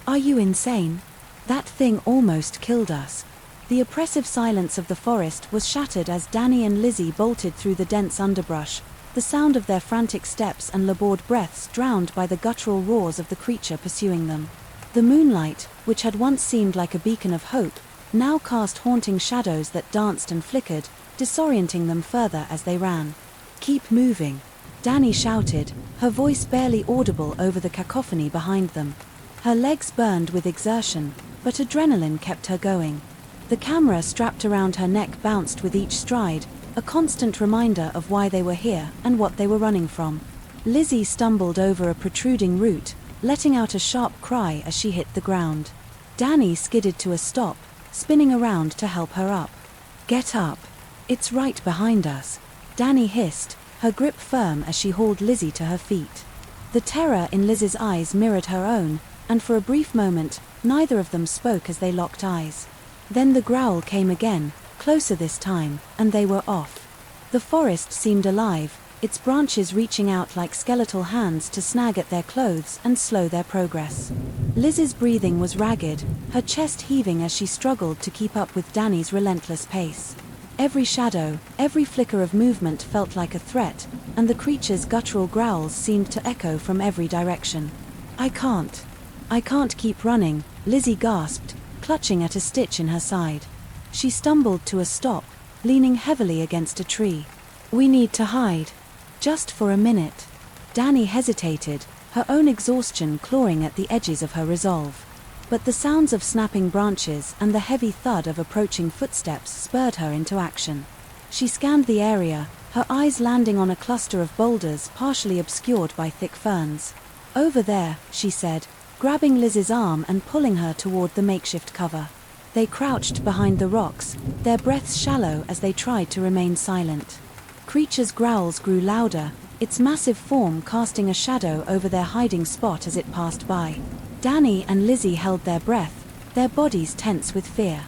S1: "Are you insane? That thing almost killed us." The oppressive silence of the forest was shattered as Danny and Lizzie bolted through the dense underbrush, the sound of their frantic steps and labored breaths drowned by the guttural roars of the creature pursuing them. The moonlight, which had once seemed like a beacon of hope, now cast haunting shadows that danced and flickered, disorienting them further as they ran. "Keep moving," Danny shouted, her voice barely audible over the cacophony behind them. Her legs burned with exertion, but adrenaline kept her going. The camera strapped around her neck bounced with each stride, a constant reminder of why they were here and what they were running from. Lizzie stumbled over a protruding root, letting out a sharp cry as she hit the ground. Danny skidded to a stop, spinning around to help her up. "Get up. It's right behind us," Danny hissed, her grip firm as she hauled Lizzie to her feet. The terror in Liz's eyes mirrored her own, and for a brief moment, neither of them spoke as they locked eyes. Then the growl came again, closer this time, and they were off. The forest seemed alive, its branches reaching out like skeletal hands to snag at their clothes and slow their progress. Liz's breathing was ragged, her chest heaving as she struggled to keep up with Danny's relentless pace. Every shadow, every flicker of movement felt like a threat, and the creature's guttural growls seemed to echo from every direction. I can't keep running," Lizzie gasped, clutching at a stitch in her side. She stumbled to a stop, leaning heavily against a tree. "We need to hide. Just for a minute." Danny hesitated, her own exhaustion clawing at the edges of her resolve. But the sounds of snapping branches and the heavy thud of approaching footsteps spurred her into action. She scanned the area, her eyes landing on a cluster of boulders partially obscured by thick ferns. "Over there," she said, grabbing Liz's arm and pulling her toward the makeshift cover. They crouched behind the rocks, their breaths shallow as they tried to remain silent. Creature's growls grew louder, its massive form casting a shadow over their hiding spot as it passed by. Danny and Lizzie held their breath, their bodies tense with fear.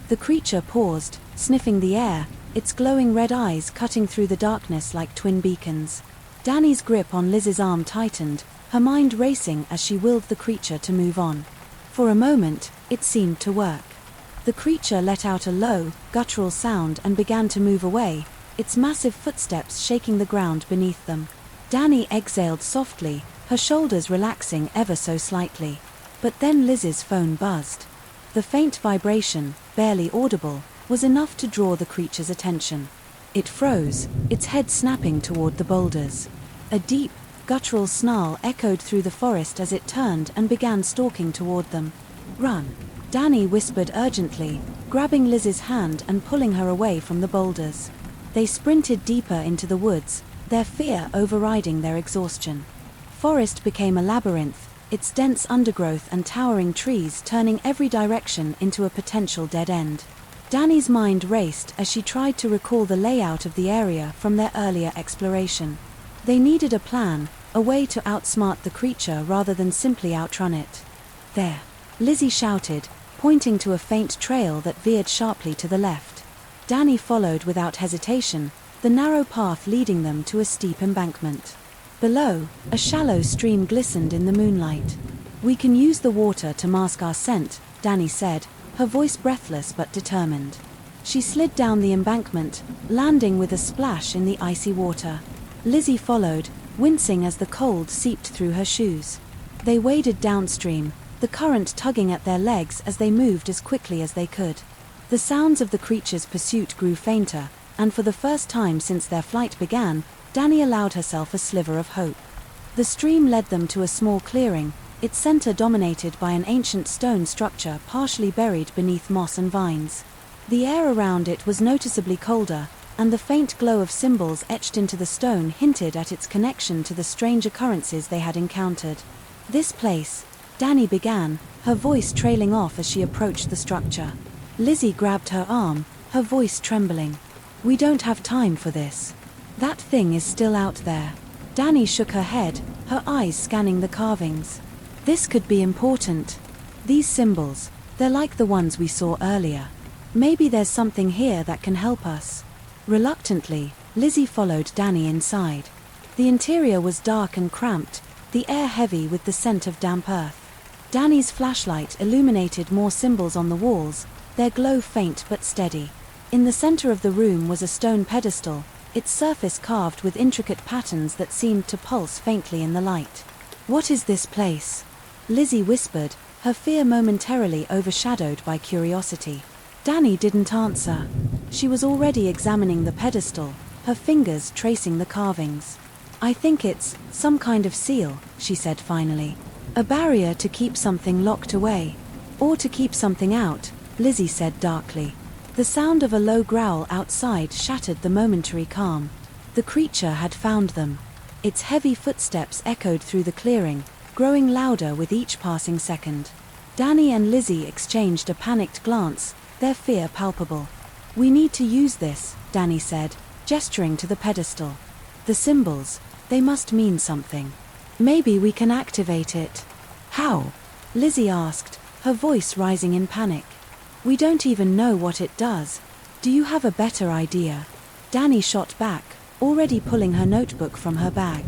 S1: The creature paused, sniffing the air, its glowing red eyes cutting through the darkness like twin beacons. Danny's grip on Liz's arm tightened, her mind racing as she willed the creature to move on. For a moment, it seemed to work. The creature let out a low, guttural sound and began to move away, its massive footsteps shaking the ground beneath them. Danny exhaled softly, her shoulders relaxing ever so slightly. But then Liz's phone buzzed. The faint vibration, barely audible, was enough to draw the creature's attention. It froze, its head snapping toward the boulders. A deep, guttural snarl echoed through the forest as it turned and began stalking toward them. "Run!" Danny whispered urgently, grabbing Liz's hand and pulling her away from the boulders. They sprinted deeper into the woods, their fear overriding their exhaustion. Forest became a labyrinth, its dense undergrowth and towering trees turning every direction into a potential dead end. Danny's mind raced as she tried to recall the layout of the area from their earlier exploration. They needed a plan, a way to outsmart the creature rather than simply outrun it. "There!" Lizzie shouted, pointing to a faint trail that veered sharply to the left. Danny followed without hesitation, the narrow path leading them to a steep embankment. Below, a shallow stream glistened in the moonlight. "We can use the water to mask our scent," Danny said, her voice breathless but determined. She slid down the embankment, landing with a splash in the icy water. Lizzie followed, wincing as the cold seeped through her shoes. They waded downstream, the current tugging at their legs as they moved as quickly as they could. The sounds of the creature's pursuit grew fainter, and for the first time since their flight began, Danny allowed herself a sliver of hope. The stream led them to a small clearing, its center dominated by an ancient stone structure partially buried beneath moss and vines. The air around it was noticeably colder, and the faint glow of symbols etched into the stone hinted at its connection to the strange occurrences they had encountered. "This place," Danny began, her voice trailing off as she approached the structure. Lizzie grabbed her arm, her voice trembling. "We don't have time for this. That thing is still out there." Danny shook her head, her eyes scanning the carvings. "This could be important. These symbols, they're like the ones we saw earlier. Maybe there's something here that can help us." Reluctantly, Lizzie followed Danny inside. The interior was dark and cramped, the air heavy with the scent of damp earth. Danny's flashlight illuminated more symbols on the walls, their glow faint but steady. In the center of the room was a stone pedestal, its surface carved with intricate patterns that seemed to pulse faintly in the light. "What is this place?" Lizzie whispered, her fear momentarily overshadowed by curiosity. Danny didn't answer. She was already examining the pedestal, her fingers tracing the carvings. "I think it's some kind of seal," she said finally. "A barrier to keep something locked away. Or to keep something out," Lizzie said darkly. The sound of a low growl outside shattered the momentary calm. The creature had found them. Its heavy footsteps echoed through the clearing, growing louder with each passing second. Danny and Lizzie exchanged a panicked glance, their fear palpable. "We need to use this," Danny said, gesturing to the pedestal. "The symbols, they must mean something. Maybe we can activate it." "How?" Lizzie asked, her voice rising in panic. "We don't even know what it does. Do you have a better idea?" Danny shot back, already pulling her notebook from her bag.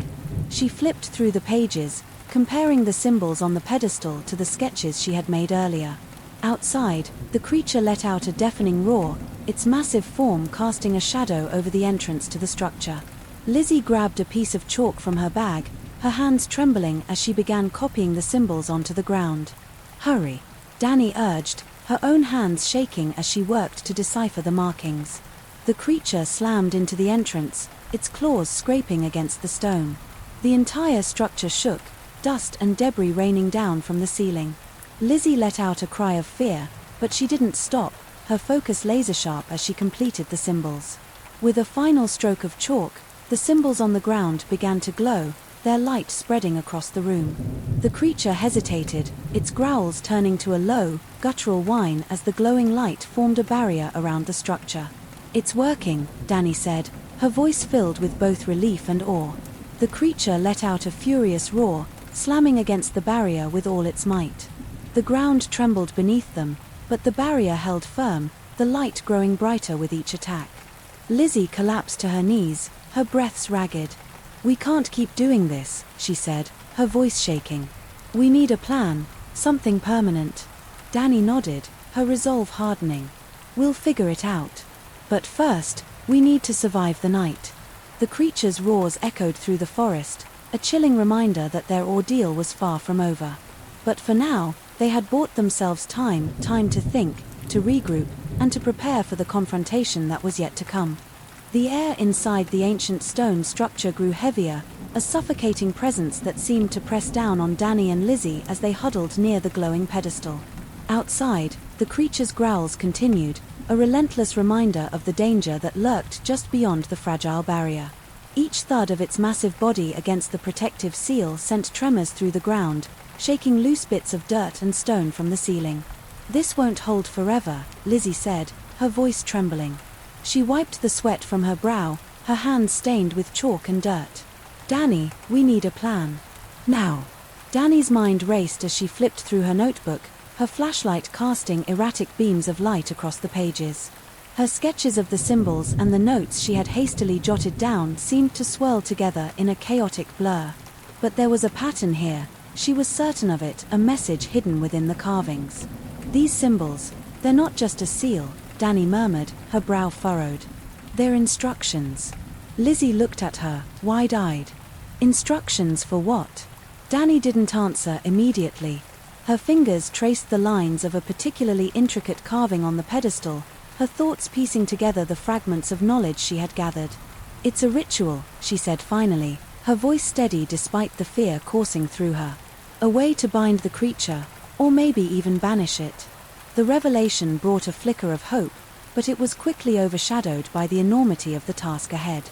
S1: She flipped through the pages, comparing the symbols on the pedestal to the sketches she had made earlier. Outside, the creature let out a deafening roar, its massive form casting a shadow over the entrance to the structure. Lizzie grabbed a piece of chalk from her bag, her hands trembling as she began copying the symbols onto the ground. "Hurry," Danny urged, her own hands shaking as she worked to decipher the markings. The creature slammed into the entrance, its claws scraping against the stone. The entire structure shook, dust and debris raining down from the ceiling. Lizzie let out a cry of fear, but she didn't stop, her focus laser-sharp as she completed the symbols. With a final stroke of chalk, the symbols on the ground began to glow, their light spreading across the room. The creature hesitated, its growls turning to a low, guttural whine as the glowing light formed a barrier around the structure. "It's working," Danny said, her voice filled with both relief and awe. The creature let out a furious roar, slamming against the barrier with all its might. The ground trembled beneath them, but the barrier held firm, the light growing brighter with each attack. Lizzie collapsed to her knees, her breaths ragged. "We can't keep doing this," she said, her voice shaking. "We need a plan, something permanent." Danny nodded, her resolve hardening. "We'll figure it out. But first, we need to survive the night." The creature's roars echoed through the forest, a chilling reminder that their ordeal was far from over. But for now, they had bought themselves time to think, to regroup, and to prepare for the confrontation that was yet to come. The air inside the ancient stone structure grew heavier, a suffocating presence that seemed to press down on Danny and Lizzie as they huddled near the glowing pedestal. Outside, the creature's growls continued, a relentless reminder of the danger that lurked just beyond the fragile barrier. Each thud of its massive body against the protective seal sent tremors through the ground, shaking loose bits of dirt and stone from the ceiling. "This won't hold forever," Lizzie said, her voice trembling. She wiped the sweat from her brow, her hands stained with chalk and dirt. "Danny, we need a plan. Now." Danny's mind raced as she flipped through her notebook, her flashlight casting erratic beams of light across the pages. Her sketches of the symbols and the notes she had hastily jotted down seemed to swirl together in a chaotic blur. But there was a pattern here, she was certain of it, a message hidden within the carvings. "These symbols, they're not just a seal," Danny murmured, her brow furrowed. "They're instructions." Lizzie looked at her, wide-eyed. "Instructions for what?" Danny didn't answer immediately. Her fingers traced the lines of a particularly intricate carving on the pedestal, her thoughts piecing together the fragments of knowledge she had gathered. "It's a ritual," she said finally, her voice steady despite the fear coursing through her. "A way to bind the creature, or maybe even banish it." The revelation brought a flicker of hope, but it was quickly overshadowed by the enormity of the task ahead.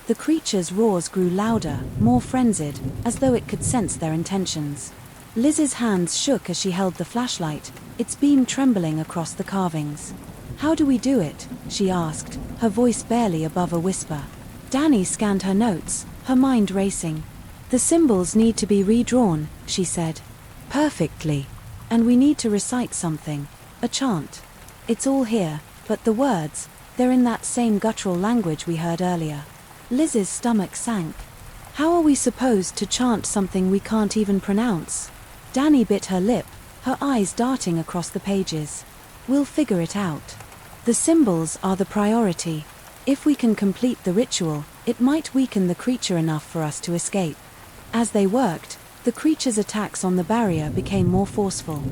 S1: The creature's roars grew louder, more frenzied, as though it could sense their intentions. Liz's hands shook as she held the flashlight, its beam trembling across the carvings. "How do we do it?" she asked, her voice barely above a whisper. Danny scanned her notes, her mind racing. "The symbols need to be redrawn," she said. "Perfectly. And we need to recite something. A chant. It's all here, but the words, they're in that same guttural language we heard earlier." Liz's stomach sank. "How are we supposed to chant something we can't even pronounce?" Danny bit her lip, her eyes darting across the pages. "We'll figure it out. The symbols are the priority. If we can complete the ritual, it might weaken the creature enough for us to escape." As they worked, the creature's attacks on the barrier became more forceful.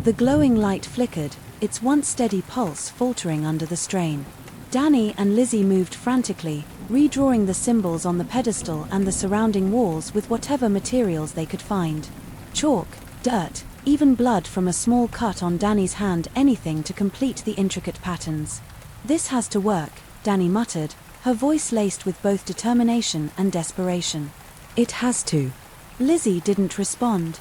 S1: The glowing light flickered, its once steady pulse faltering under the strain. Danny and Lizzie moved frantically, redrawing the symbols on the pedestal and the surrounding walls with whatever materials they could find. Chalk, dirt, even blood from a small cut on Danny's hand, anything to complete the intricate patterns. "This has to work," Danny muttered, her voice laced with both determination and desperation. "It has to." Lizzie didn't respond.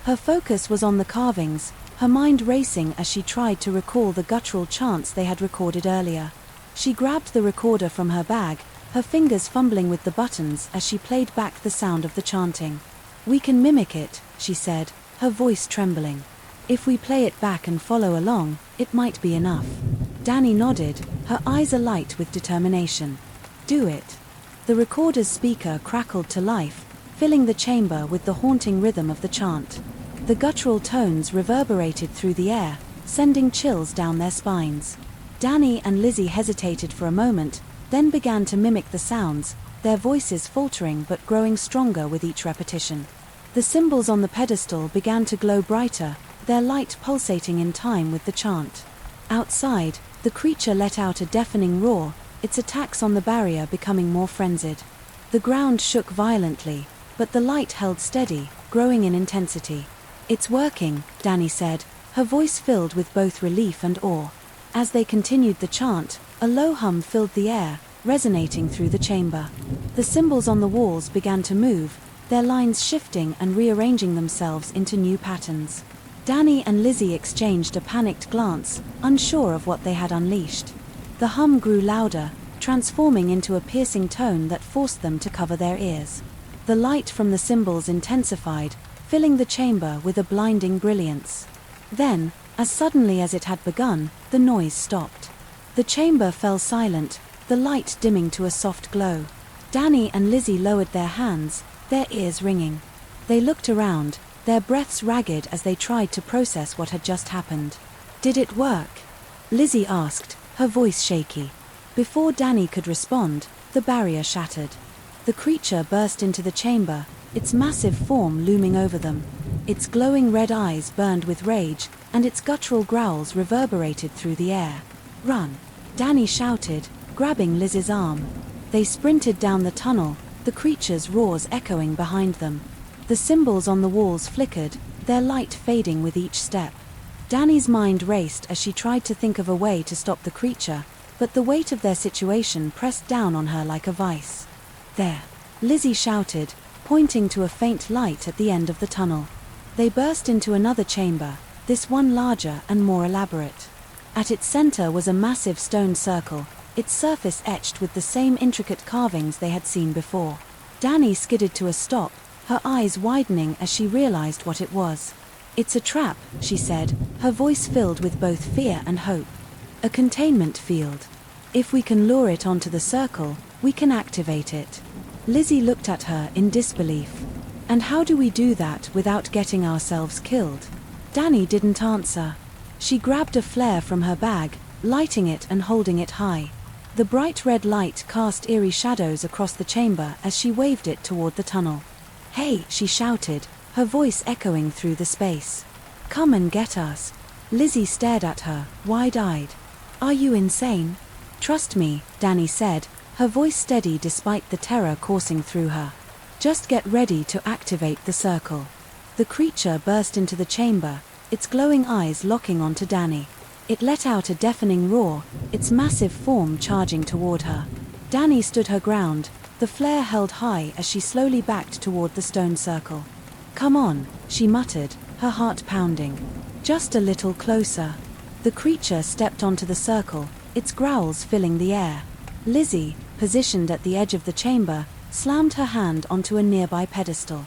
S1: Her focus was on the carvings, her mind racing as she tried to recall the guttural chants they had recorded earlier. She grabbed the recorder from her bag, her fingers fumbling with the buttons as she played back the sound of the chanting. "We can mimic it," she said, her voice trembling. "If we play it back and follow along, it might be enough." Danny nodded, her eyes alight with determination. "Do it." The recorder's speaker crackled to life, filling the chamber with the haunting rhythm of the chant. The guttural tones reverberated through the air, sending chills down their spines. Danny and Lizzie hesitated for a moment, then began to mimic the sounds, their voices faltering but growing stronger with each repetition. The symbols on the pedestal began to glow brighter, their light pulsating in time with the chant. Outside, the creature let out a deafening roar, its attacks on the barrier becoming more frenzied. The ground shook violently, but the light held steady, growing in intensity. "It's working," Danny said, her voice filled with both relief and awe. As they continued the chant, a low hum filled the air, resonating through the chamber. The symbols on the walls began to move, their lines shifting and rearranging themselves into new patterns. Danny and Lizzie exchanged a panicked glance, unsure of what they had unleashed. The hum grew louder, transforming into a piercing tone that forced them to cover their ears. The light from the symbols intensified, filling the chamber with a blinding brilliance. Then, as suddenly as it had begun, the noise stopped. The chamber fell silent, the light dimming to a soft glow. Danny and Lizzie lowered their hands, their ears ringing. They looked around, their breaths ragged as they tried to process what had just happened. "Did it work?" Lizzie asked, her voice shaky. Before Danny could respond, the barrier shattered. The creature burst into the chamber, its massive form looming over them. Its glowing red eyes burned with rage, and its guttural growls reverberated through the air. "Run!" Danny shouted, grabbing Liz's arm. They sprinted down the tunnel, the the creatures' roars echoing behind them. The symbols on the walls flickered, their light fading with each step. Danny's mind raced as she tried to think of a way to stop the creature, but the weight of their situation pressed down on her like a vice. "There!" Lizzie shouted, pointing to a faint light at the end of the tunnel. They burst into another chamber, this one larger and more elaborate. At its center was a massive stone circle, its surface etched with the same intricate carvings they had seen before. Danny skidded to a stop, her eyes widening as she realized what it was. "It's a trap," she said, her voice filled with both fear and hope. "A containment field. If we can lure it onto the circle, we can activate it." Lizzie looked at her in disbelief. "And how do we do that without getting ourselves killed?" Danny didn't answer. She grabbed a flare from her bag, lighting it and holding it high. The bright red light cast eerie shadows across the chamber as she waved it toward the tunnel. "Hey!" she shouted, her voice echoing through the space. "Come and get us." Lizzie stared at her, wide-eyed. "Are you insane?" "Trust me," Danny said, her voice steady despite the terror coursing through her. "Just get ready to activate the circle." The creature burst into the chamber, its glowing eyes locking onto Danny. It let out a deafening roar, its massive form charging toward her. Danny stood her ground, the flare held high as she slowly backed toward the stone circle. "Come on," she muttered, her heart pounding. "Just a little closer." The creature stepped onto the circle, its growls filling the air. Lizzie, positioned at the edge of the chamber, slammed her hand onto a nearby pedestal.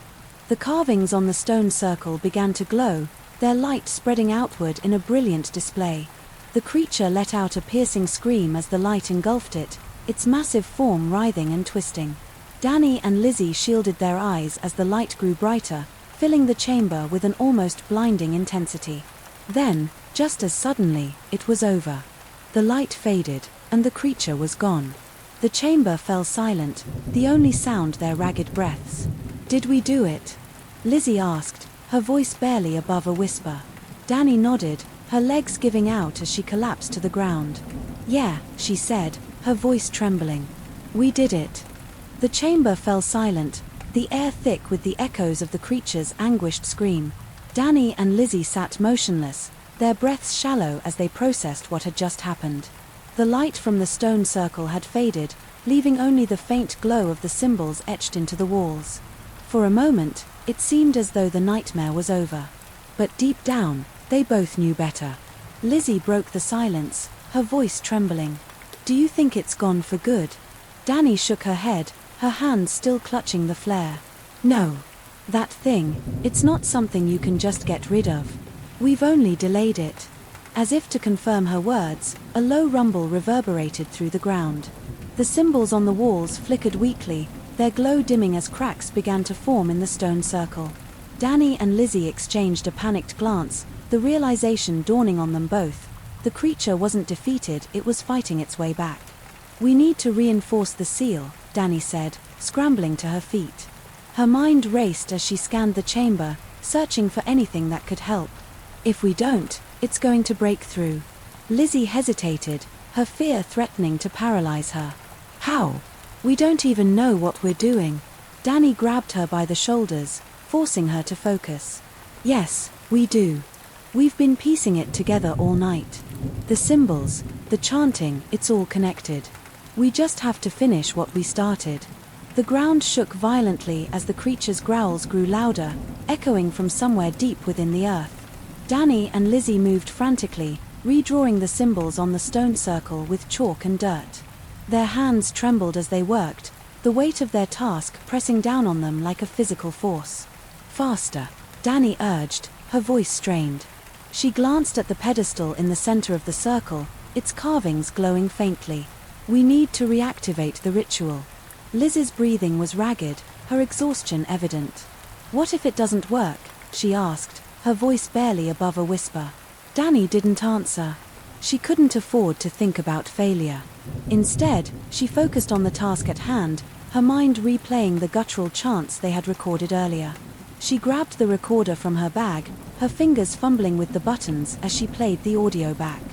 S1: The carvings on the stone circle began to glow, their light spreading outward in a brilliant display. The creature let out a piercing scream as the light engulfed it, its massive form writhing and twisting. Danny and Lizzie shielded their eyes as the light grew brighter, filling the chamber with an almost blinding intensity. Then, just as suddenly, it was over. The light faded, and the creature was gone. The chamber fell silent, the only sound their ragged breaths. "Did we do it?" Lizzie asked, her voice barely above a whisper. Danny nodded, her legs giving out as she collapsed to the ground. "Yeah," she said, her voice trembling. "We did it." The chamber fell silent, the air thick with the echoes of the creature's anguished scream. Danny and Lizzie sat motionless, their breaths shallow as they processed what had just happened. The light from the stone circle had faded, leaving only the faint glow of the symbols etched into the walls. For a moment, it seemed as though the nightmare was over. But deep down, they both knew better. Lizzie broke the silence, her voice trembling. "Do you think it's gone for good?" Danny shook her head, her hands still clutching the flare. "No. That thing, it's not something you can just get rid of. We've only delayed it." As if to confirm her words, a low rumble reverberated through the ground. The symbols on the walls flickered weakly, their glow dimming as cracks began to form in the stone circle. Danny and Lizzie exchanged a panicked glance, the realization dawning on them both. The creature wasn't defeated, it was fighting its way back. "We need to reinforce the seal," Danny said, scrambling to her feet. Her mind raced as she scanned the chamber, searching for anything that could help. "If we don't, it's going to break through." Lizzie hesitated, her fear threatening to paralyze her. "How? We don't even know what we're doing." Danny grabbed her by the shoulders, forcing her to focus. "Yes, we do. We've been piecing it together all night. The symbols, the chanting, it's all connected. We just have to finish what we started." The ground shook violently as the creature's growls grew louder, echoing from somewhere deep within the earth. Danny and Lizzie moved frantically, redrawing the symbols on the stone circle with chalk and dirt. Their hands trembled as they worked, the weight of their task pressing down on them like a physical force. "Faster," Danny urged, her voice strained. She glanced at the pedestal in the center of the circle, its carvings glowing faintly. "We need to reactivate the ritual." Liz's breathing was ragged, her exhaustion evident. "What if it doesn't work?" she asked, her voice barely above a whisper. Danny didn't answer. She couldn't afford to think about failure. Instead, she focused on the task at hand, her mind replaying the guttural chants they had recorded earlier. She grabbed the recorder from her bag, her fingers fumbling with the buttons as she played the audio back.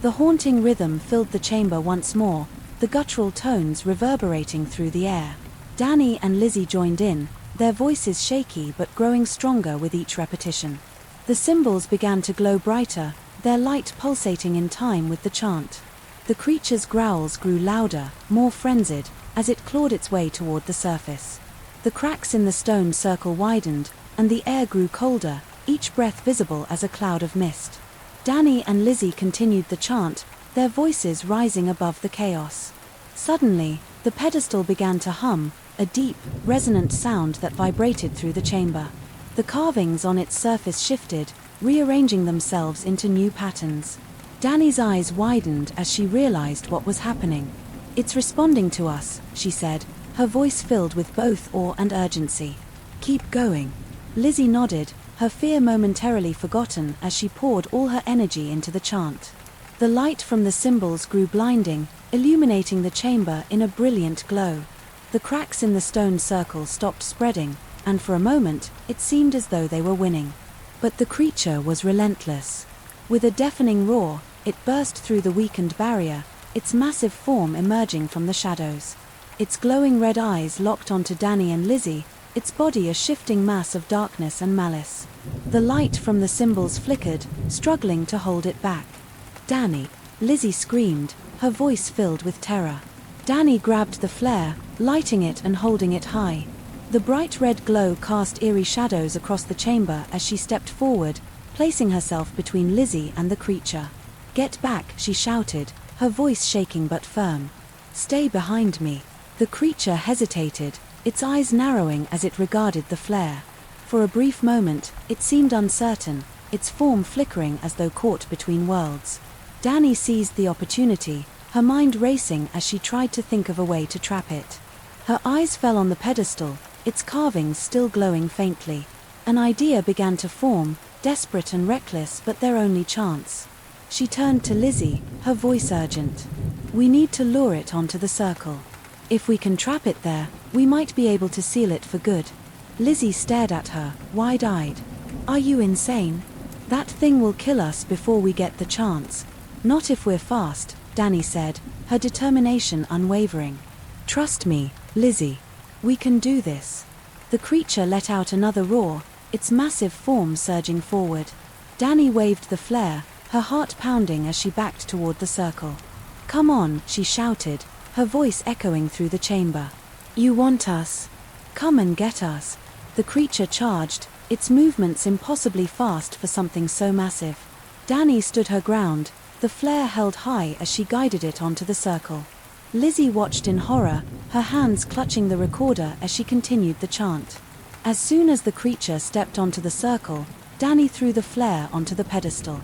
S1: The haunting rhythm filled the chamber once more, the guttural tones reverberating through the air. Danny and Lizzie joined in, their voices shaky but growing stronger with each repetition. The symbols began to glow brighter, their light pulsating in time with the chant. The creature's growls grew louder, more frenzied, as it clawed its way toward the surface. The cracks in the stone circle widened, and the air grew colder, each breath visible as a cloud of mist. Danny and Lizzie continued the chant, their voices rising above the chaos. Suddenly, the pedestal began to hum, a deep, resonant sound that vibrated through the chamber. The carvings on its surface shifted, rearranging themselves into new patterns. Danny's eyes widened as she realized what was happening. "It's responding to us," she said, her voice filled with both awe and urgency. "Keep going." Lizzie nodded, her fear momentarily forgotten as she poured all her energy into the chant. The light from the symbols grew blinding, illuminating the chamber in a brilliant glow. The cracks in the stone circle stopped spreading, and for a moment, it seemed as though they were winning. But the creature was relentless. With a deafening roar, it burst through the weakened barrier, its massive form emerging from the shadows. Its glowing red eyes locked onto Danny and Lizzie, its body a shifting mass of darkness and malice. The light from the symbols flickered, struggling to hold it back. "Danny!" Lizzie screamed, her voice filled with terror. Danny grabbed the flare, lighting it and holding it high. The bright red glow cast eerie shadows across the chamber as she stepped forward, placing herself between Lizzie and the creature. "Get back," she shouted, her voice shaking but firm. "Stay behind me." The creature hesitated, its eyes narrowing as it regarded the flare. For a brief moment, it seemed uncertain, its form flickering as though caught between worlds. Danny seized the opportunity, her mind racing as she tried to think of a way to trap it. Her eyes fell on the pedestal, its carvings still glowing faintly. An idea began to form, desperate and reckless but their only chance. She turned to Lizzie, her voice urgent. "We need to lure it onto the circle. If we can trap it there, we might be able to seal it for good." Lizzie stared at her, wide-eyed. "Are you insane? That thing will kill us before we get the chance." "Not if we're fast," Danny said, her determination unwavering. "Trust me, Lizzie. We can do this." The creature let out another roar, its massive form surging forward. Danny waved the flare, her heart pounding as she backed toward the circle. "Come on," she shouted, her voice echoing through the chamber. "You want us. Come and get us." The creature charged, its movements impossibly fast for something so massive. Danny stood her ground, the flare held high as she guided it onto the circle. Lizzie watched in horror, her hands clutching the recorder as she continued the chant. As soon as the creature stepped onto the circle, Danny threw the flare onto the pedestal.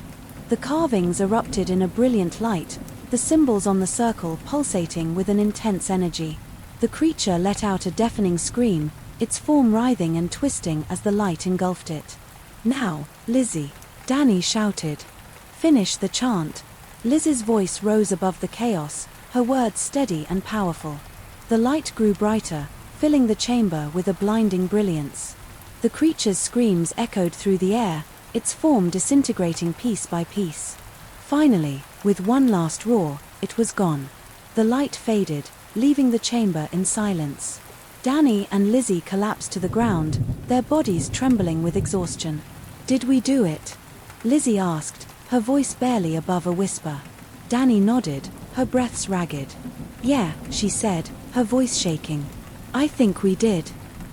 S1: The carvings erupted in a brilliant light, the symbols on the circle pulsating with an intense energy. The creature let out a deafening scream, its form writhing and twisting as the light engulfed it. "Now, Lizzie!" Danny shouted. "Finish the chant." Lizzie's voice rose above the chaos, her words steady and powerful. The light grew brighter, filling the chamber with a blinding brilliance. The creature's screams echoed through the air, its form disintegrating piece by piece. Finally, with one last roar, it was gone. The light faded, leaving the chamber in silence. Danny and Lizzie collapsed to the ground, their bodies trembling with exhaustion. "Did we do it?" Lizzie asked, her voice barely above a whisper. Danny nodded, her breaths ragged. "Yeah," she said, her voice shaking. "I think we did."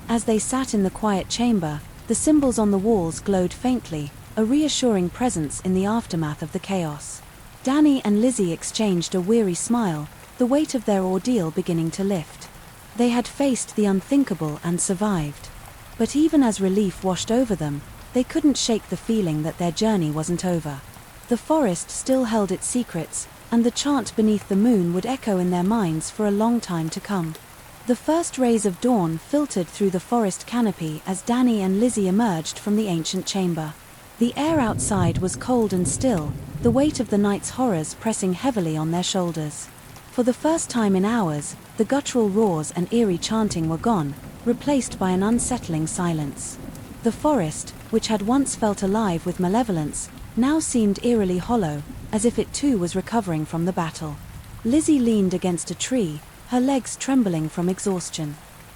S1: As they sat in the quiet chamber, the symbols on the walls glowed faintly, a reassuring presence in the aftermath of the chaos. Danny and Lizzie exchanged a weary smile, the weight of their ordeal beginning to lift. They had faced the unthinkable and survived. But even as relief washed over them, they couldn't shake the feeling that their journey wasn't over. The forest still held its secrets, and the chant beneath the moon would echo in their minds for a long time to come. The first rays of dawn filtered through the forest canopy as Danny and Lizzie emerged from the ancient chamber. The air outside was cold and still, the weight of the night's horrors pressing heavily on their shoulders. For the first time in hours, the guttural roars and eerie chanting were gone, replaced by an unsettling silence. The forest, which had once felt alive with malevolence, now seemed eerily hollow, as if it too was recovering from the battle. Lizzie leaned against a tree, her legs trembling from exhaustion.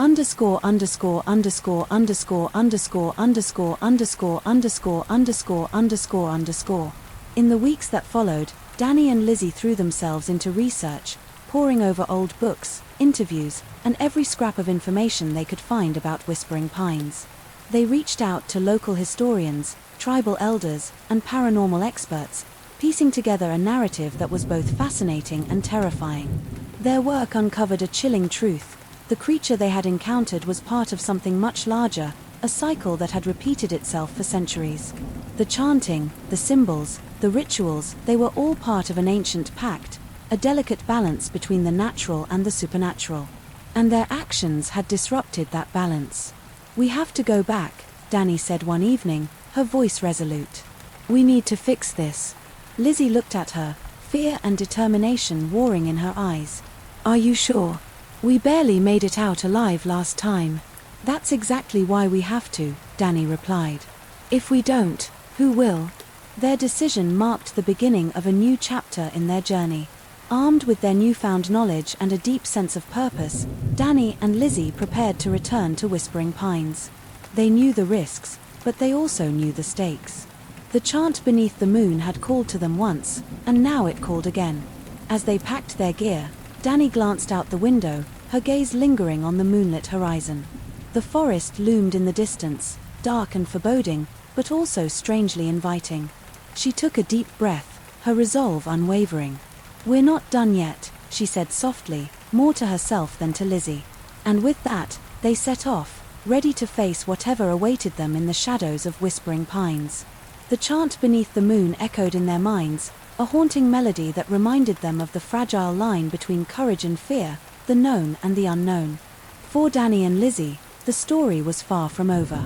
S1: underscore underscore underscore underscore underscore underscore underscore underscore underscore underscore underscore. In the weeks that followed, Danny and Lizzie threw themselves into research, poring over old books, interviews, and every scrap of information they could find about Whispering Pines. They reached out to local historians, tribal elders, and paranormal experts, piecing together a narrative that was both fascinating and terrifying. Their work uncovered a chilling truth: the creature they had encountered was part of something much larger, a cycle that had repeated itself for centuries. The chanting, the symbols, the rituals, they were all part of an ancient pact, a delicate balance between the natural and the supernatural. And their actions had disrupted that balance. "We have to go back," Danny said one evening, her voice resolute. "We need to fix this." Lizzie looked at her, fear and determination warring in her eyes. "Are you sure? We barely made it out alive last time." "That's exactly why we have to," Danny replied. "If we don't, who will?" Their decision marked the beginning of a new chapter in their journey. Armed with their newfound knowledge and a deep sense of purpose, Danny and Lizzie prepared to return to Whispering Pines. They knew the risks, but they also knew the stakes. The chant beneath the moon had called to them once, and now it called again. As they packed their gear, Danny glanced out the window, her gaze lingering on the moonlit horizon. The forest loomed in the distance, dark and foreboding, but also strangely inviting. She took a deep breath, her resolve unwavering. "We're not done yet," she said softly, more to herself than to Lizzie. And with that, they set off, ready to face whatever awaited them in the shadows of Whispering Pines. The chant beneath the moon echoed in their minds, a haunting melody that reminded them of the fragile line between courage and fear, the known and the unknown. For Danny and Lizzie, the story was far from over.